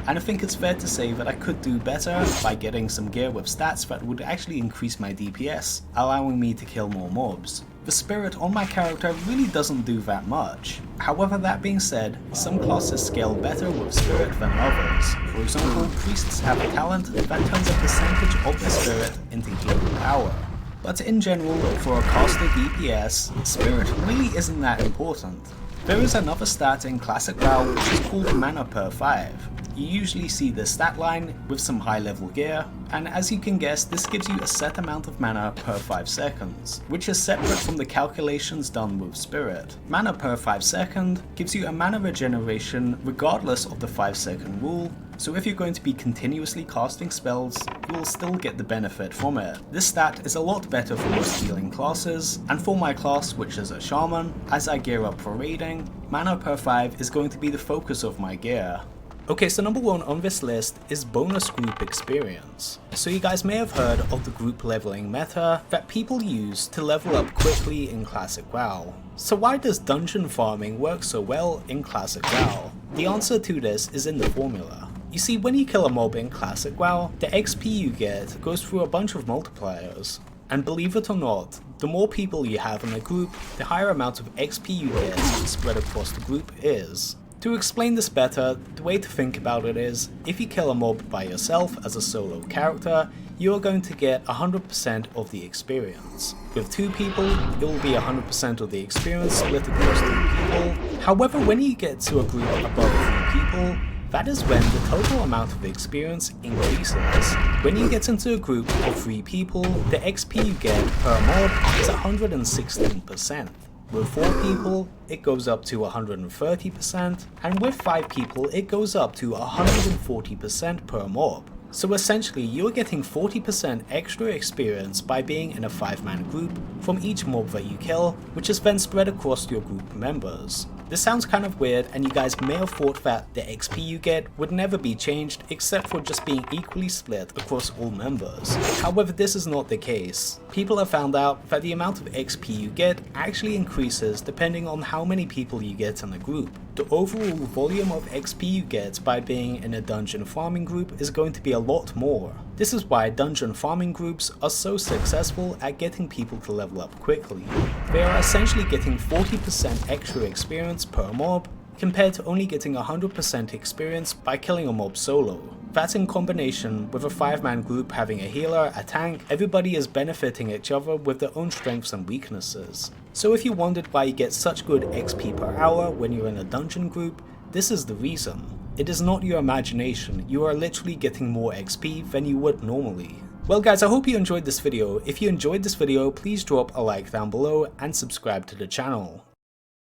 and I think it's fair to say that I could do better by getting some gear with stats that would actually increase my DPS, allowing me to kill more mobs. The spirit on my character really doesn't do that much. However, that being said, some classes scale better with spirit than others. For example, priests have a talent that turns a percentage of their spirit into healing power. But in general, for a caster DPS, spirit really isn't that important. There is another stat in Classic WoW which is called mana per 5. You usually see this stat line with some high level gear, and as you can guess, this gives you a set amount of mana per 5 seconds, which is separate from the calculations done with spirit. Mana per 5 seconds gives you a mana regeneration regardless of the 5-second rule, so if you're going to be continuously casting spells, you will still get the benefit from it. This stat is a lot better for most healing classes, and for my class, which is a shaman, as I gear up for raiding, mana per 5 is going to be the focus of my gear. Okay, so number 1 on this list is bonus group experience. So you guys may have heard of the group leveling meta that people use to level up quickly in Classic WoW. So why does dungeon farming work so well in Classic WoW? The answer to this is in the formula. You see, when you kill a mob in Classic WoW, the XP you get goes through a bunch of multipliers. And believe it or not, the more people you have in a group, the higher amount of XP you get spread across the group is. To explain this better, the way to think about it is, if you kill a mob by yourself as a solo character, you are going to get 100% of the experience. With 2 people, it will be 100% of the experience split across 2 people. However, when you get to a group above 3 people, that is when the total amount of experience increases. When you get into a group of 3 people, the XP you get per mob is 116%. With 4 people, it goes up to 130%, and with 5 people, it goes up to 140% per mob. So essentially, you are getting 40% extra experience by being in a 5-man group from each mob that you kill, which is then spread across your group members. This sounds kind of weird, and you guys may have thought that the XP you get would never be changed except for just being equally split across all members. However, this is not the case. People have found out that the amount of XP you get actually increases depending on how many people you get in a group. The overall volume of XP you get by being in a dungeon farming group is going to be a lot more. This is why dungeon farming groups are so successful at getting people to level up quickly. They are essentially getting 40% extra experience per mob, compared to only getting 100% experience by killing a mob solo. That in combination with a 5-man group having a healer, a tank, everybody is benefiting each other with their own strengths and weaknesses. So if you wondered why you get such good XP per hour when you're in a dungeon group, this is the reason. It is not your imagination, you are literally getting more XP than you would normally. Well guys, I hope you enjoyed this video. If you enjoyed this video, please drop a like down below and subscribe to the channel.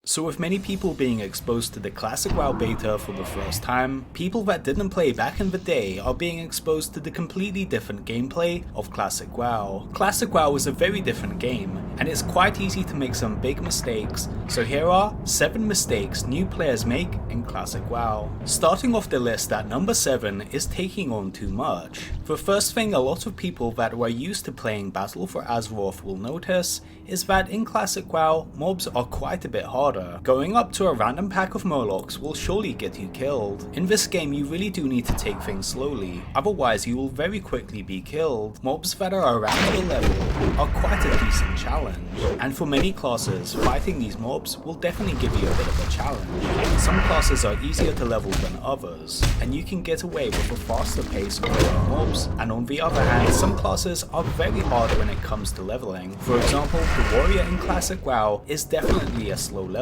So with many people being exposed to the Classic WoW beta for the first time, people that didn't play back in the day are being exposed to the completely different gameplay of Classic WoW. Classic WoW is a very different game, and it's quite easy to make some big mistakes, so here are 7 mistakes new players make in Classic WoW. Starting off the list at number 7 is taking on too much. The first thing a lot of people that were used to playing Battle for Azeroth will notice is that in Classic WoW, mobs are quite a bit harder. Going up to a random pack of Murlocs will surely get you killed. In this game you really do need to take things slowly, otherwise you will very quickly be killed. Mobs that are around your level are quite a decent challenge, and for many classes, fighting these mobs will definitely give you a bit of a challenge. Some classes are easier to level than others, and you can get away with a faster pace of killing mobs, and on the other hand, some classes are very hard when it comes to leveling. For example, the warrior in Classic WoW is definitely a slow level.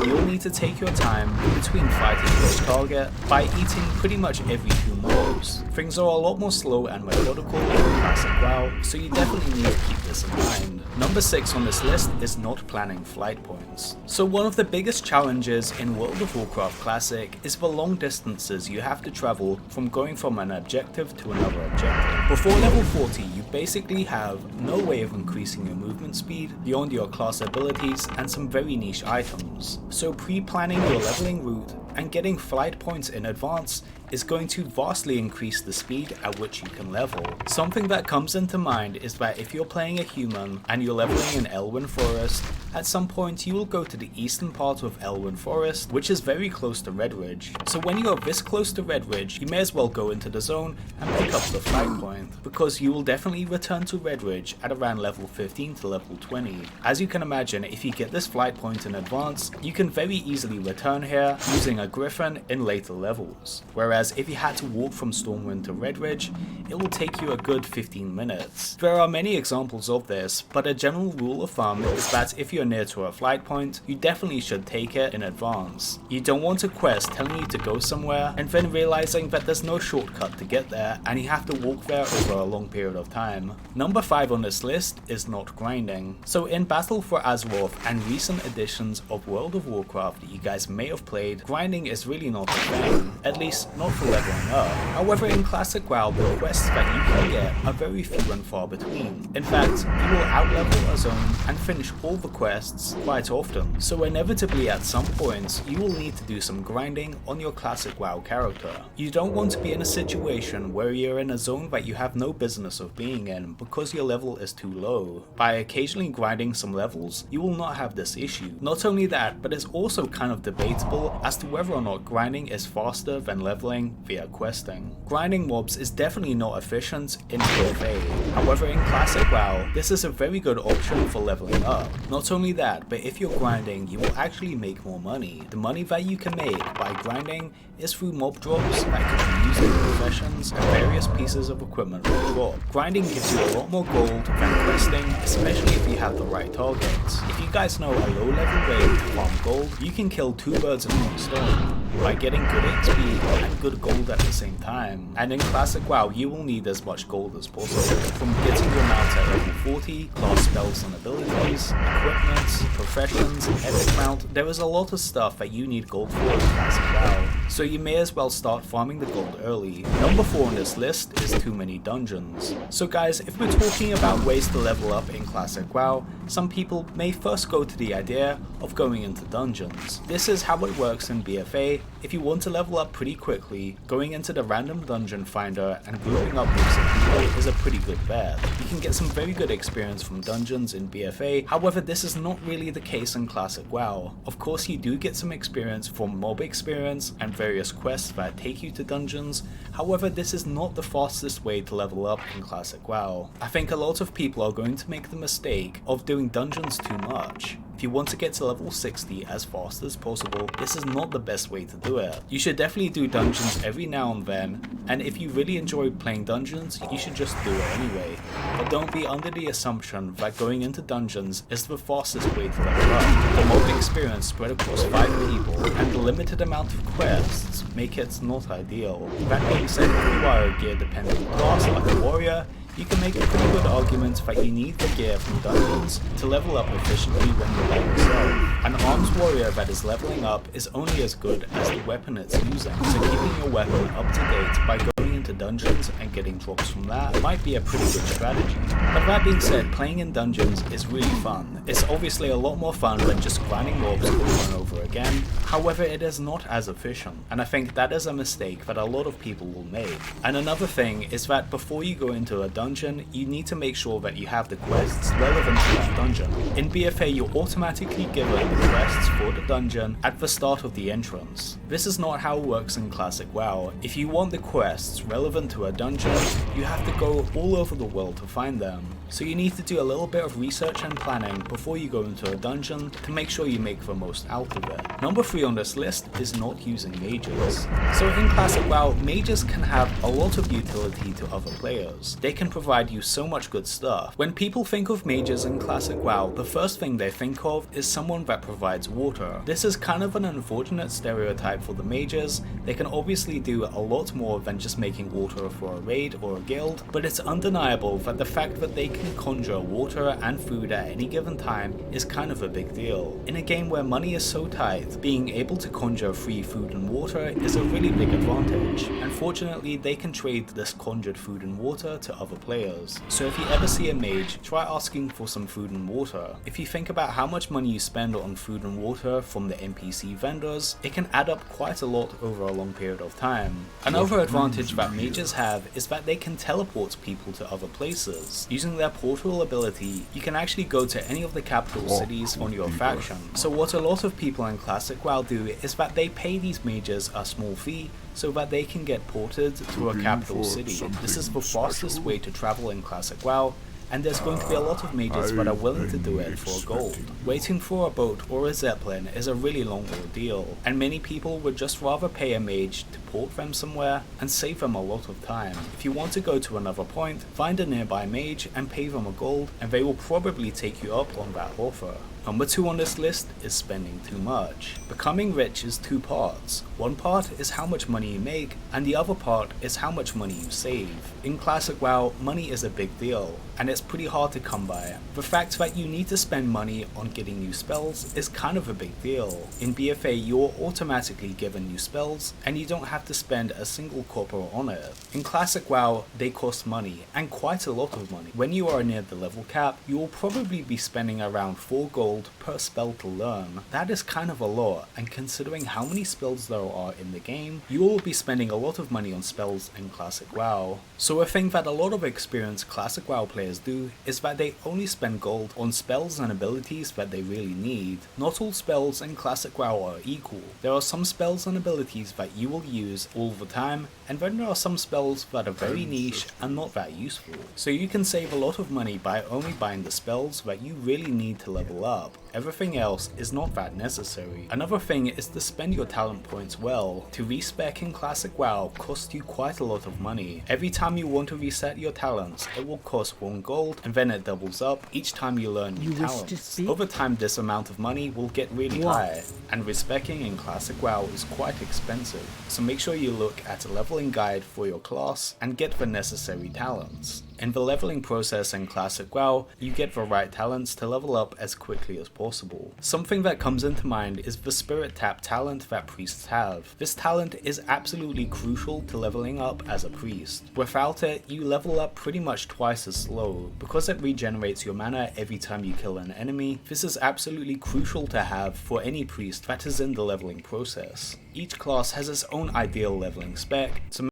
You'll need to take your time between fighting each target by eating pretty much every 2 mobs. Things are a lot more slow and methodical in Classic WoW, so you definitely need to keep this in mind. Number 6 on this list is not planning flight points. So one of the biggest challenges in World of Warcraft Classic is the long distances you have to travel from going from an objective to another objective. Before level 40, you basically have no way of increasing your movement speed beyond your class abilities and some very niche items. So pre-planning your leveling route and getting flight points in advance is going to vastly increase the speed at which you can level. Something that comes into mind is that if you're playing a human and you're leveling in Elwyn Forest, at some point you will go to the eastern part of Elwyn Forest, which is very close to Redridge. So when you are this close to Redridge, you may as well go into the zone and pick up the flag point, because you will definitely return to Redridge at around level 15 to level 20. As you can imagine, if you get this flight point in advance, you can very easily return here using a griffin in later levels. Whereas if you had to walk from Stormwind to Redridge, it will take you a good 15 minutes. There are many examples of this, but a general rule of thumb is that if you're near to a flight point, you definitely should take it in advance. You don't want a quest telling you to go somewhere and then realizing that there's no shortcut to get there and you have to walk there over a long period of time. Number 5 on this list is not grinding. So in Battle for Azeroth and recent editions of World of Warcraft that you guys may have played, grinding is really not a thing, at least not for leveling up. However, in Classic WoW, the quests that you can get are very few and far between. In fact, you will outlevel a zone and finish all the quests quite often, so inevitably at some points you will need to do some grinding on your Classic WoW character. You don't want to be in a situation where you're in a zone that you have no business of being in because your level is too low. By occasionally grinding some levels, you will not have this issue. Not only that, but it's also kind of debatable as to whether or not grinding is faster than leveling via questing. Grinding mobs is definitely not efficient in PFA. However, in Classic WoW, this is a very good option for leveling up. Not only that, but if you're grinding, you will actually make more money. The money that you can make by grinding is through mob drops that can be used in professions and various pieces of equipment will drop. Grinding gives you a lot more gold than questing, especially if you have the right targets. If you guys know a low level way to farm gold, you can kill 2 birds with 1 stone by getting good XP and good gold at the same time. And in Classic WoW, you will need as much gold as possible. From getting your mount at level 40, class spells and abilities, equipment, professions, epic mount, there is a lot of stuff that you need gold for in Classic WoW. So you may as well start farming the gold early. Number 4 on this list is too many dungeons. So guys, if we're talking about ways to level up in Classic WoW, some people may first go to the idea of going into dungeons. This is how it works in BFA. If you want to level up pretty quickly, going into the random dungeon finder and grouping up groups of people is a pretty good bet. You can get some very good experience from dungeons in BFA, however this is not really the case in Classic WoW. Of course you do get some experience from mob experience and various quests that take you to dungeons, however this is not the fastest way to level up in Classic WoW. I think a lot of people are going to make the mistake of doing dungeons too much. If you want to get to level 60 as fast as possible, this is not the best way to do it. You should definitely do dungeons every now and then, and if you really enjoy playing dungeons, you should just do it anyway. But don't be under the assumption that going into dungeons is the fastest way to level up. The mob experience spread across 5 people, and the limited amount of quests make it not ideal. That being said, if you are a gear dependent class like a warrior, you can make a pretty good argument that you need the gear from dungeons to level up efficiently when you're by yourself. An arms warrior that is leveling up is only as good as the weapon it's using, so keeping your weapon up to date by going into dungeons and getting drops from that might be a pretty good strategy. But that being said, playing in dungeons is really fun. It's obviously a lot more fun than just grinding mobs over and over again, however it is not as efficient, and I think that is a mistake that a lot of people will make. And another thing is that before you go into a dungeon, you need to make sure that you have the quests relevant to that dungeon. In BFA, you're automatically given the quests for the dungeon at the start of the entrance. This is not how it works in Classic WoW. If you want the quests relevant to a dungeon, you have to go all over the world to find them. So you need to do a little bit of research and planning before you go into a dungeon to make sure you make the most out of it. Number 3 on this list is not using mages. So in Classic WoW, mages can have a lot of utility to other players. They can provide you so much good stuff. When people think of mages in Classic WoW, the first thing they think of is someone that provides water. This is kind of an unfortunate stereotype for the mages. They can obviously do a lot more than just making drinking water for a raid or a guild, but it's undeniable that the fact that they can conjure water and food at any given time is kind of a big deal. In a game where money is so tight, being able to conjure free food and water is a really big advantage. Unfortunately, they can trade this conjured food and water to other players. So if you ever see a mage, try asking for some food and water. If you think about how much money you spend on food and water from the NPC vendors, it can add up quite a lot over a long period of time. Another advantage that mages have is that they can teleport people to other places. Using their portal ability, you can actually go to any of the capital cities on your faction. So what a lot of people in Classic WoW do is that they pay these mages a small fee so that they can get ported to a capital city. This is the fastest way to travel in Classic WoW, and there's going to be a lot of mages that are willing to do it for gold. Waiting for a boat or a zeppelin is a really long ordeal, and many people would just rather pay a mage to port them somewhere and save them a lot of time. If you want to go to another point, find a nearby mage and pay them a gold, and they will probably take you up on that offer. Number 2 on this list is spending too much. Becoming rich is 2 parts. One part is how much money you make, and the other part is how much money you save. In Classic WoW, money is a big deal, and it's pretty hard to come by. The fact that you need to spend money on getting new spells is kind of a big deal. In BFA, you're automatically given new spells, and you don't have to spend a single copper on it. In Classic WoW, they cost money, and quite a lot of money. When you are near the level cap, you will probably be spending around 4 gold per spell to learn. That is kind of a lot, and considering how many spells there are in the game, you will be spending a lot of money on spells in Classic WoW. So a thing that a lot of experienced Classic WoW players do is that they only spend gold on spells and abilities that they really need. Not all spells in Classic WoW are equal. There are some spells and abilities that you will use all the time, and then there are some spells that are very niche and not that useful. So you can save a lot of money by only buying the spells that you really need to level up. Everything else is not that necessary. Another thing is to spend your talent points well. To respec in Classic WoW costs you quite a lot of money. Every time you want to reset your talents, it will cost 1 gold, and then it doubles up each time you learn new talents. Over time, this amount of money will get really high, and respecing in Classic WoW is quite expensive. So make sure you look at a leveling guide for your class and get the necessary talents. In the leveling process in Classic WoW, you get the right talents to level up as quickly as possible. Something that comes into mind is the Spirit Tap talent that priests have. This talent is absolutely crucial to leveling up as a priest. Without it, you level up pretty much twice as slow. Because it regenerates your mana every time you kill an enemy, this is absolutely crucial to have for any priest that is in the leveling process. Each class has its own ideal leveling spec, so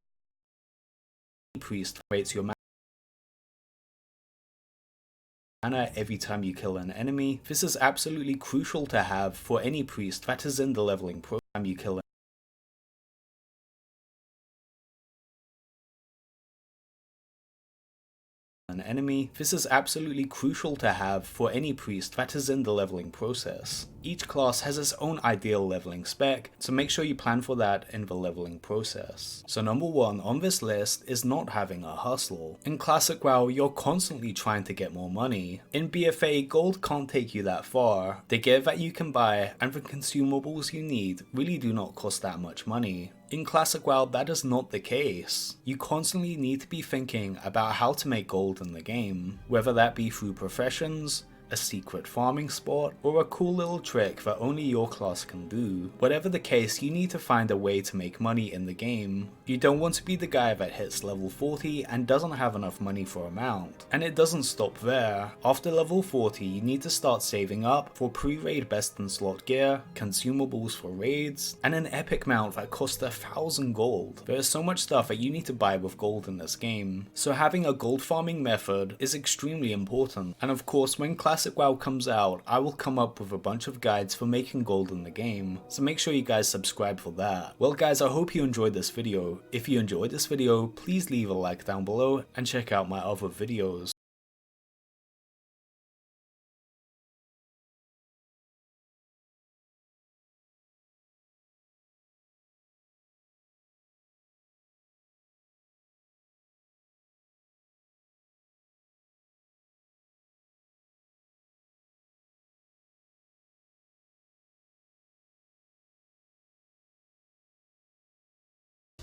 priest rates your mana every time you kill an enemy. This is absolutely crucial to have for any priest that is in the leveling program. You kill an enemy. This is absolutely crucial to have for any priest that is in the leveling process. Each class has its own ideal leveling spec, so make sure you plan for that in the leveling process. So number 1 on this list is not having a hustle. In Classic WoW, you're constantly trying to get more money. In BFA, gold can't take you that far. The gear that you can buy and the consumables you need really do not cost that much money. In Classic WoW, that is not the case. You constantly need to be thinking about how to make gold in the game, whether that be through professions, a secret farming spot, or a cool little trick that only your class can do. Whatever the case, you need to find a way to make money in the game. You don't want to be the guy that hits level 40 and doesn't have enough money for a mount. And it doesn't stop there. After level 40, you need to start saving up for pre-raid best in slot gear, consumables for raids, and an epic mount that costs 1,000 gold. There is so much stuff that you need to buy with gold in this game, so having a gold farming method is extremely important. And of course, when Classic WoW comes out, I will come up with a bunch of guides for making gold in the game, so make sure you guys subscribe for that. Well guys, I hope you enjoyed this video. If you enjoyed this video, please leave a like down below and check out my other videos.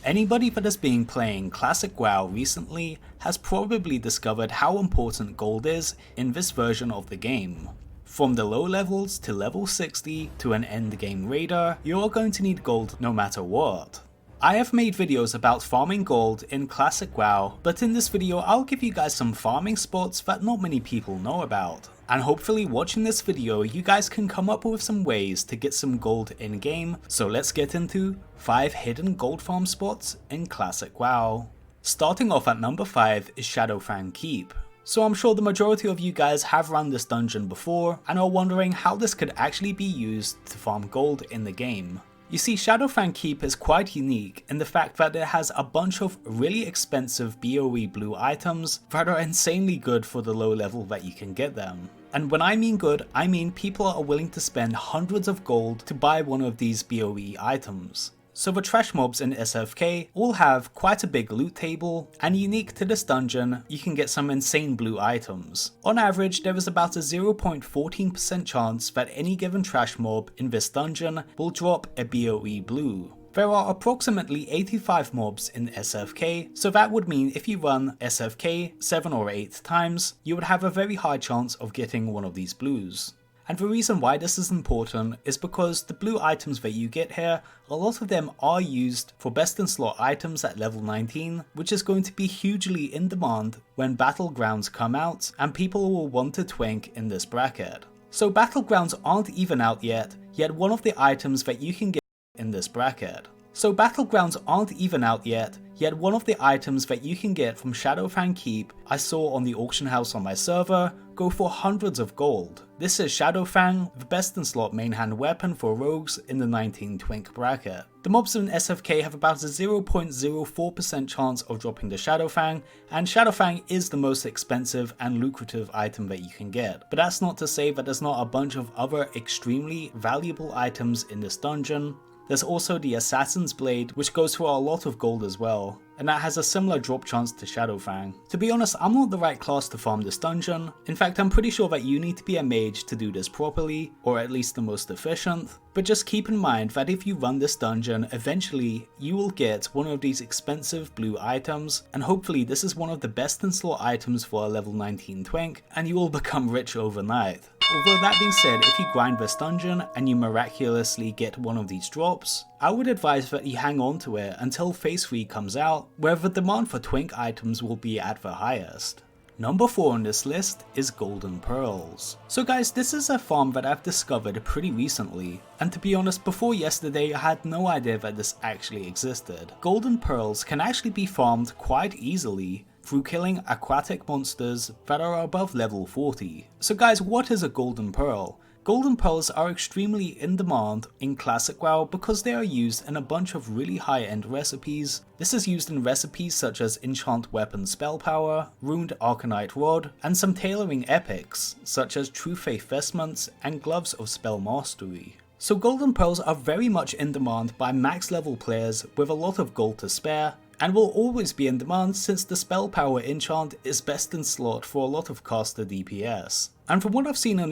Anybody that has been playing Classic WoW recently has probably discovered how important gold is in this version of the game. From the low levels to level 60 to an endgame raider, you're going to need gold no matter what. I have made videos about farming gold in Classic WoW, but in this video I'll give you guys some farming spots that not many people know about. And hopefully watching this video you guys can come up with some ways to get some gold in game, so let's get into 5 hidden gold farm spots in Classic WoW. Starting off at number 5 is Fang Keep. So I'm sure the majority of you guys have run this dungeon before and are wondering how this could actually be used to farm gold in the game. You see, Fang Keep is quite unique in the fact that it has a bunch of really expensive BOE blue items that are insanely good for the low level that you can get them. And when I mean good, I mean people are willing to spend hundreds of gold to buy one of these BOE items. So the trash mobs in SFK all have quite a big loot table, and unique to this dungeon, you can get some insane blue items. On average, there is about a 0.14% chance that any given trash mob in this dungeon will drop a BOE blue. There are approximately 85 mobs in SFK, so that would mean if you run SFK 7 or 8 times, you would have a very high chance of getting one of these blues. And the reason why this is important is because the blue items that you get here, a lot of them are used for best in slot items at level 19, which is going to be hugely in demand when Battlegrounds come out and people will want to twink in this bracket. So Battlegrounds aren't even out yet one of the items that you can get in this bracket. One of the items that you can get from Fang Keep I saw on the auction house on my server go for hundreds of gold. This is Fang, the best in slot main hand weapon for rogues in the 19 twink bracket. The mobs in SFK have about a 0.04% chance of dropping the Fang, and Fang is the most expensive and lucrative item that you can get. But that's not to say that there's not a bunch of other extremely valuable items in this dungeon. There's also the Assassin's Blade, which goes for a lot of gold as well, and that has a similar drop chance to Fang. To be honest, I'm not the right class to farm this dungeon. In fact, I'm pretty sure that you need to be a mage to do this properly, or at least the most efficient. But just keep in mind that if you run this dungeon, eventually you will get one of these expensive blue items, and hopefully this is one of the best in slot items for a level 19 twink, and you will become rich overnight. Although that being said, if you grind this dungeon and you miraculously get one of these drops, I would advise that you hang on to it until phase 3 comes out, where the demand for twink items will be at the highest. Number 4 on this list is Golden Pearls. So guys, this is a farm that I've discovered pretty recently, and to be honest, before yesterday I had no idea that this actually existed. Golden Pearls can actually be farmed quite easily through killing aquatic monsters that are above level 40. So guys, what is a Golden Pearl? Golden Pearls are extremely in demand in Classic WoW because they are used in a bunch of really high-end recipes. This is used in recipes such as Enchant Weapon Spell Power, Runed Arcanite Rod, and some tailoring epics such as True Faith Vestments and Gloves of Spell Mastery. So Golden Pearls are very much in demand by max level players with a lot of gold to spare, and will always be in demand since the spell power enchant is best in slot for a lot of caster DPS. And from what I've seen on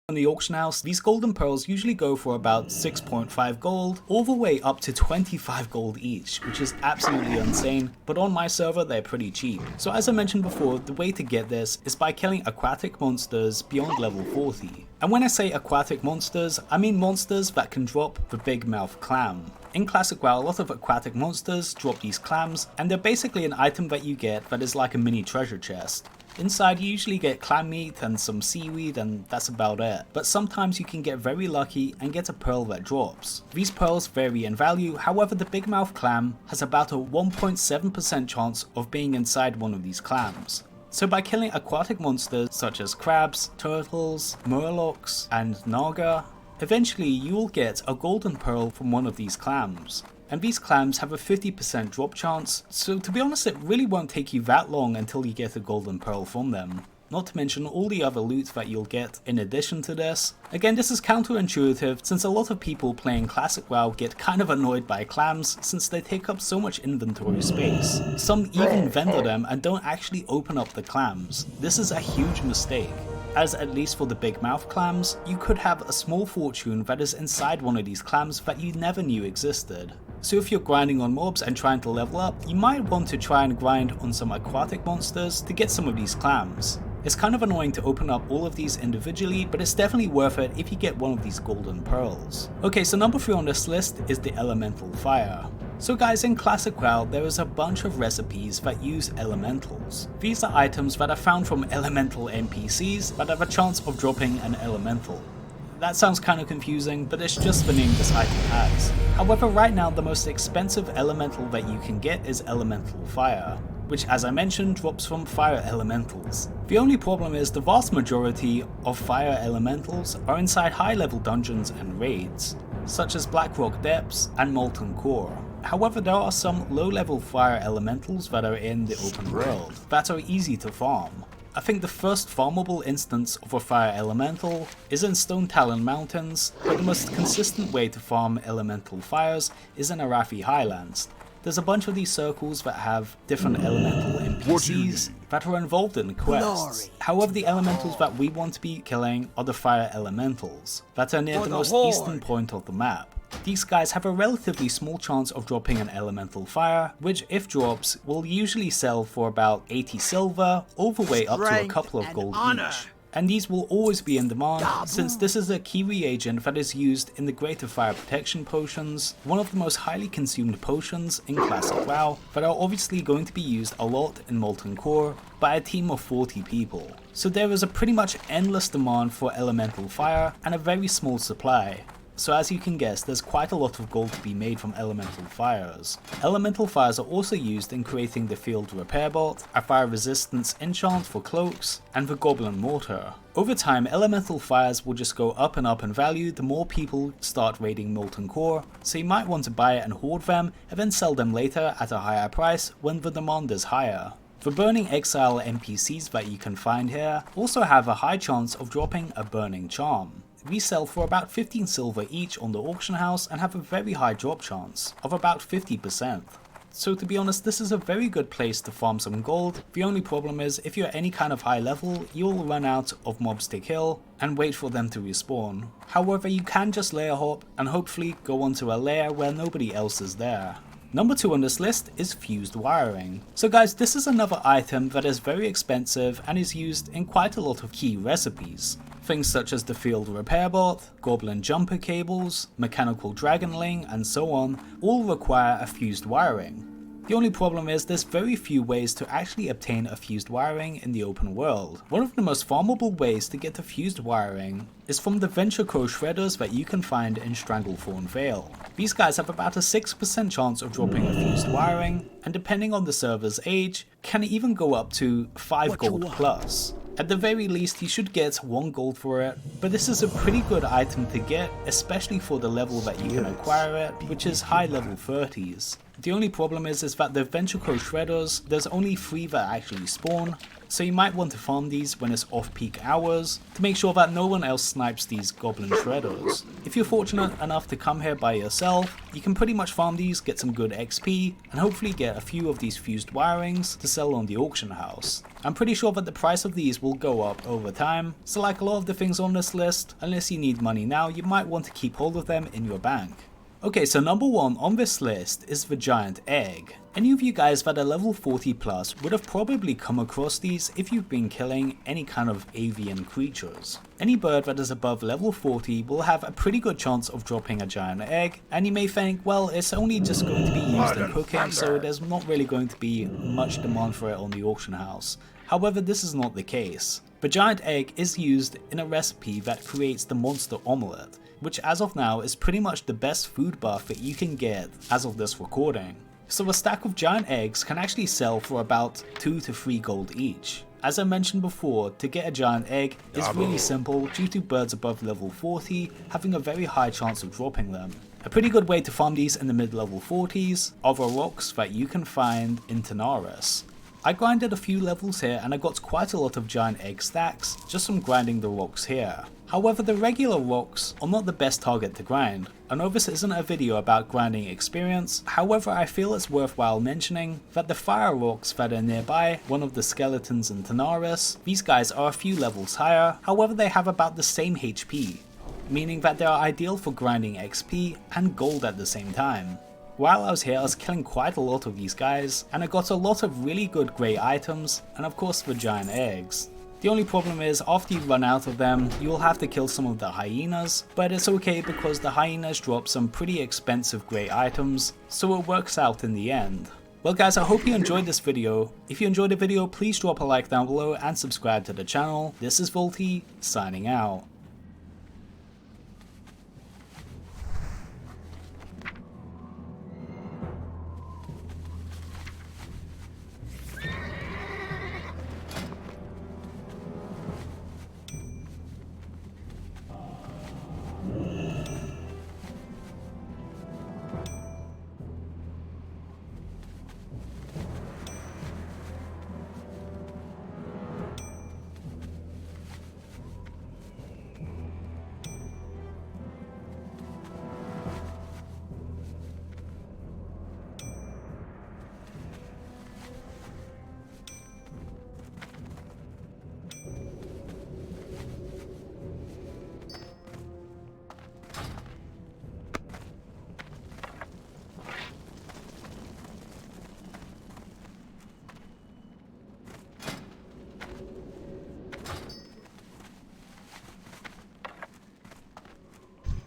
In the auction house, these golden pearls usually go for about 6.5 gold, all the way up to 25 gold each, which is absolutely insane, but on my server they're pretty cheap. So as I mentioned before, the way to get this is by killing aquatic monsters beyond level 40. And when I say aquatic monsters, I mean monsters that can drop the big mouth clam. In Classic WoW, a lot of aquatic monsters drop these clams, and they're basically an item that you get that is like a mini treasure chest. Inside you usually get clam meat and some seaweed, and that's about it. But sometimes you can get very lucky and get a pearl that drops. These pearls vary in value, however the big mouth clam has about a 1.7% chance of being inside one of these clams. So by killing aquatic monsters such as crabs, turtles, murlocs and naga, eventually you will get a golden pearl from one of these clams. And these clams have a 50% drop chance, so to be honest it really won't take you that long until you get a golden pearl from them. Not to mention all the other loot that you'll get in addition to this. Again, this is counterintuitive since a lot of people playing Classic WoW get kind of annoyed by clams since they take up so much inventory space. Some even vendor them and don't actually open up the clams. This is a huge mistake, as at least for the big mouth clams, you could have a small fortune that is inside one of these clams that you never knew existed. So if you're grinding on mobs and trying to level up, you might want to try and grind on some aquatic monsters to get some of these clams. It's kind of annoying to open up all of these individually, but it's definitely worth it if you get one of these golden pearls. Okay, so number 3 on this list is the elemental fire. So guys, in Classic WoW there is a bunch of recipes that use elementals. These are items that are found from elemental NPCs that have a chance of dropping an elemental. That sounds kind of confusing, but it's just the name this item has. However, right now the most expensive elemental that you can get is elemental fire, which as I mentioned drops from fire elementals. The only problem is the vast majority of fire elementals are inside high level dungeons and raids, such as Blackrock Depths and Molten Core. However, there are some low level fire elementals that are in the open world that are easy to farm. I think the first farmable instance of a fire elemental is in Stone Talon Mountains, but the most consistent way to farm elemental fires is in Arathi Highlands. There's a bunch of these circles that have different elemental NPCs that are involved in quests. However, the elementals that we want to be killing are the fire elementals that are near the most eastern point of the map. These guys have a relatively small chance of dropping an elemental fire, which if drops will usually sell for about 80 silver all the way up to a couple of gold each. And these will always be in demand since this is a key reagent that is used in the Greater Fire Protection potions, one of the most highly consumed potions in Classic WoW that are obviously going to be used a lot in Molten Core by a team of 40 people. So there is a pretty much endless demand for elemental fire and a very small supply. So as you can guess, there's quite a lot of gold to be made from elemental fires. Elemental fires are also used in creating the Field Repair Bot, a fire resistance enchant for cloaks, and the Goblin Mortar. Over time, elemental fires will just go up and up in value the more people start raiding Molten Core, so you might want to buy it and hoard them, and then sell them later at a higher price when the demand is higher. The Burning Exile NPCs that you can find here also have a high chance of dropping a Burning Charm. We sell for about 15 silver each on the auction house and have a very high drop chance of about 50%. So to be honest, this is a very good place to farm some gold. The only problem is if you're any kind of high level, you'll run out of mobs to kill and wait for them to respawn. However, you can just layer hop and hopefully go onto a layer where nobody else is there. Number 2 on this list is fused wiring. So guys, this is another item that is very expensive and is used in quite a lot of key recipes. Things such as the Field Repair Bot, Goblin Jumper Cables, Mechanical Dragonling, and so on, all require a fused wiring. The only problem is there's very few ways to actually obtain a fused wiring in the open world. One of the most farmable ways to get a fused wiring is from the Venture Co shredders that you can find in Stranglethorn Vale. These guys have about a 6% chance of dropping a fused wiring, and depending on the server's age, can even go up to 5 gold plus. At the very least you should get 1 gold for it, but this is a pretty good item to get, especially for the level that you can acquire it, which is high level 30s. The only problem is that the Ventricle Shredders, there's only 3 that actually spawn, so you might want to farm these when it's off-peak hours to make sure that no one else snipes these Goblin Shredders. If you're fortunate enough to come here by yourself, you can pretty much farm these, get some good XP, and hopefully get a few of these fused wirings to sell on the auction house. I'm pretty sure that the price of these will go up over time, so like a lot of the things on this list, unless you need money now, you might want to keep hold of them in your bank. Okay, so number 1 on this list is the Giant Egg. Any of you guys that are level 40 plus would have probably come across these if you've been killing any kind of avian creatures. Any bird that is above level 40 will have a pretty good chance of dropping a giant egg, and you may think, well, it's only just going to be used in cooking, so there's not really going to be much demand for it on the auction house. However, this is not the case. The giant egg is used in a recipe that creates the monster omelette, which as of now is pretty much the best food buff that you can get as of this recording. So a stack of giant eggs can actually sell for about 2 to 3 gold each. As I mentioned before, to get a giant egg is really simple due to birds above level 40 having a very high chance of dropping them. A pretty good way to farm these in the mid-level 40s are the rocks that you can find in Tanaris. I grinded a few levels here and I got quite a lot of giant egg stacks just from grinding the rocks here. However, the regular rocks are not the best target to grind. I know this isn't a video about grinding experience, however I feel it's worthwhile mentioning that the fire rocks that are nearby, one of the skeletons in Tanaris, these guys are a few levels higher, however they have about the same HP, meaning that they are ideal for grinding XP and gold at the same time. While I was here I was killing quite a lot of these guys, and I got a lot of really good grey items, and of course the giant eggs. The only problem is after you run out of them, you will have to kill some of the hyenas, but it's okay because the hyenas drop some pretty expensive grey items, so it works out in the end. Well guys, I hope you enjoyed this video. If you enjoyed the video, please drop a like down below and subscribe to the channel. This is Volty, signing out.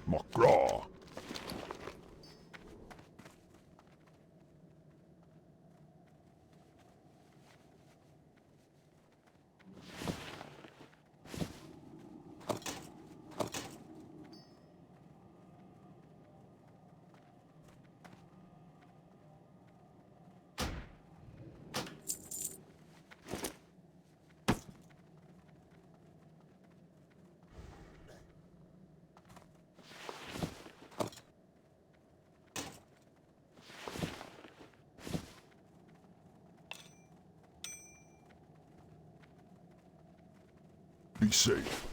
Macaw. Be safe.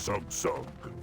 Sug Sug.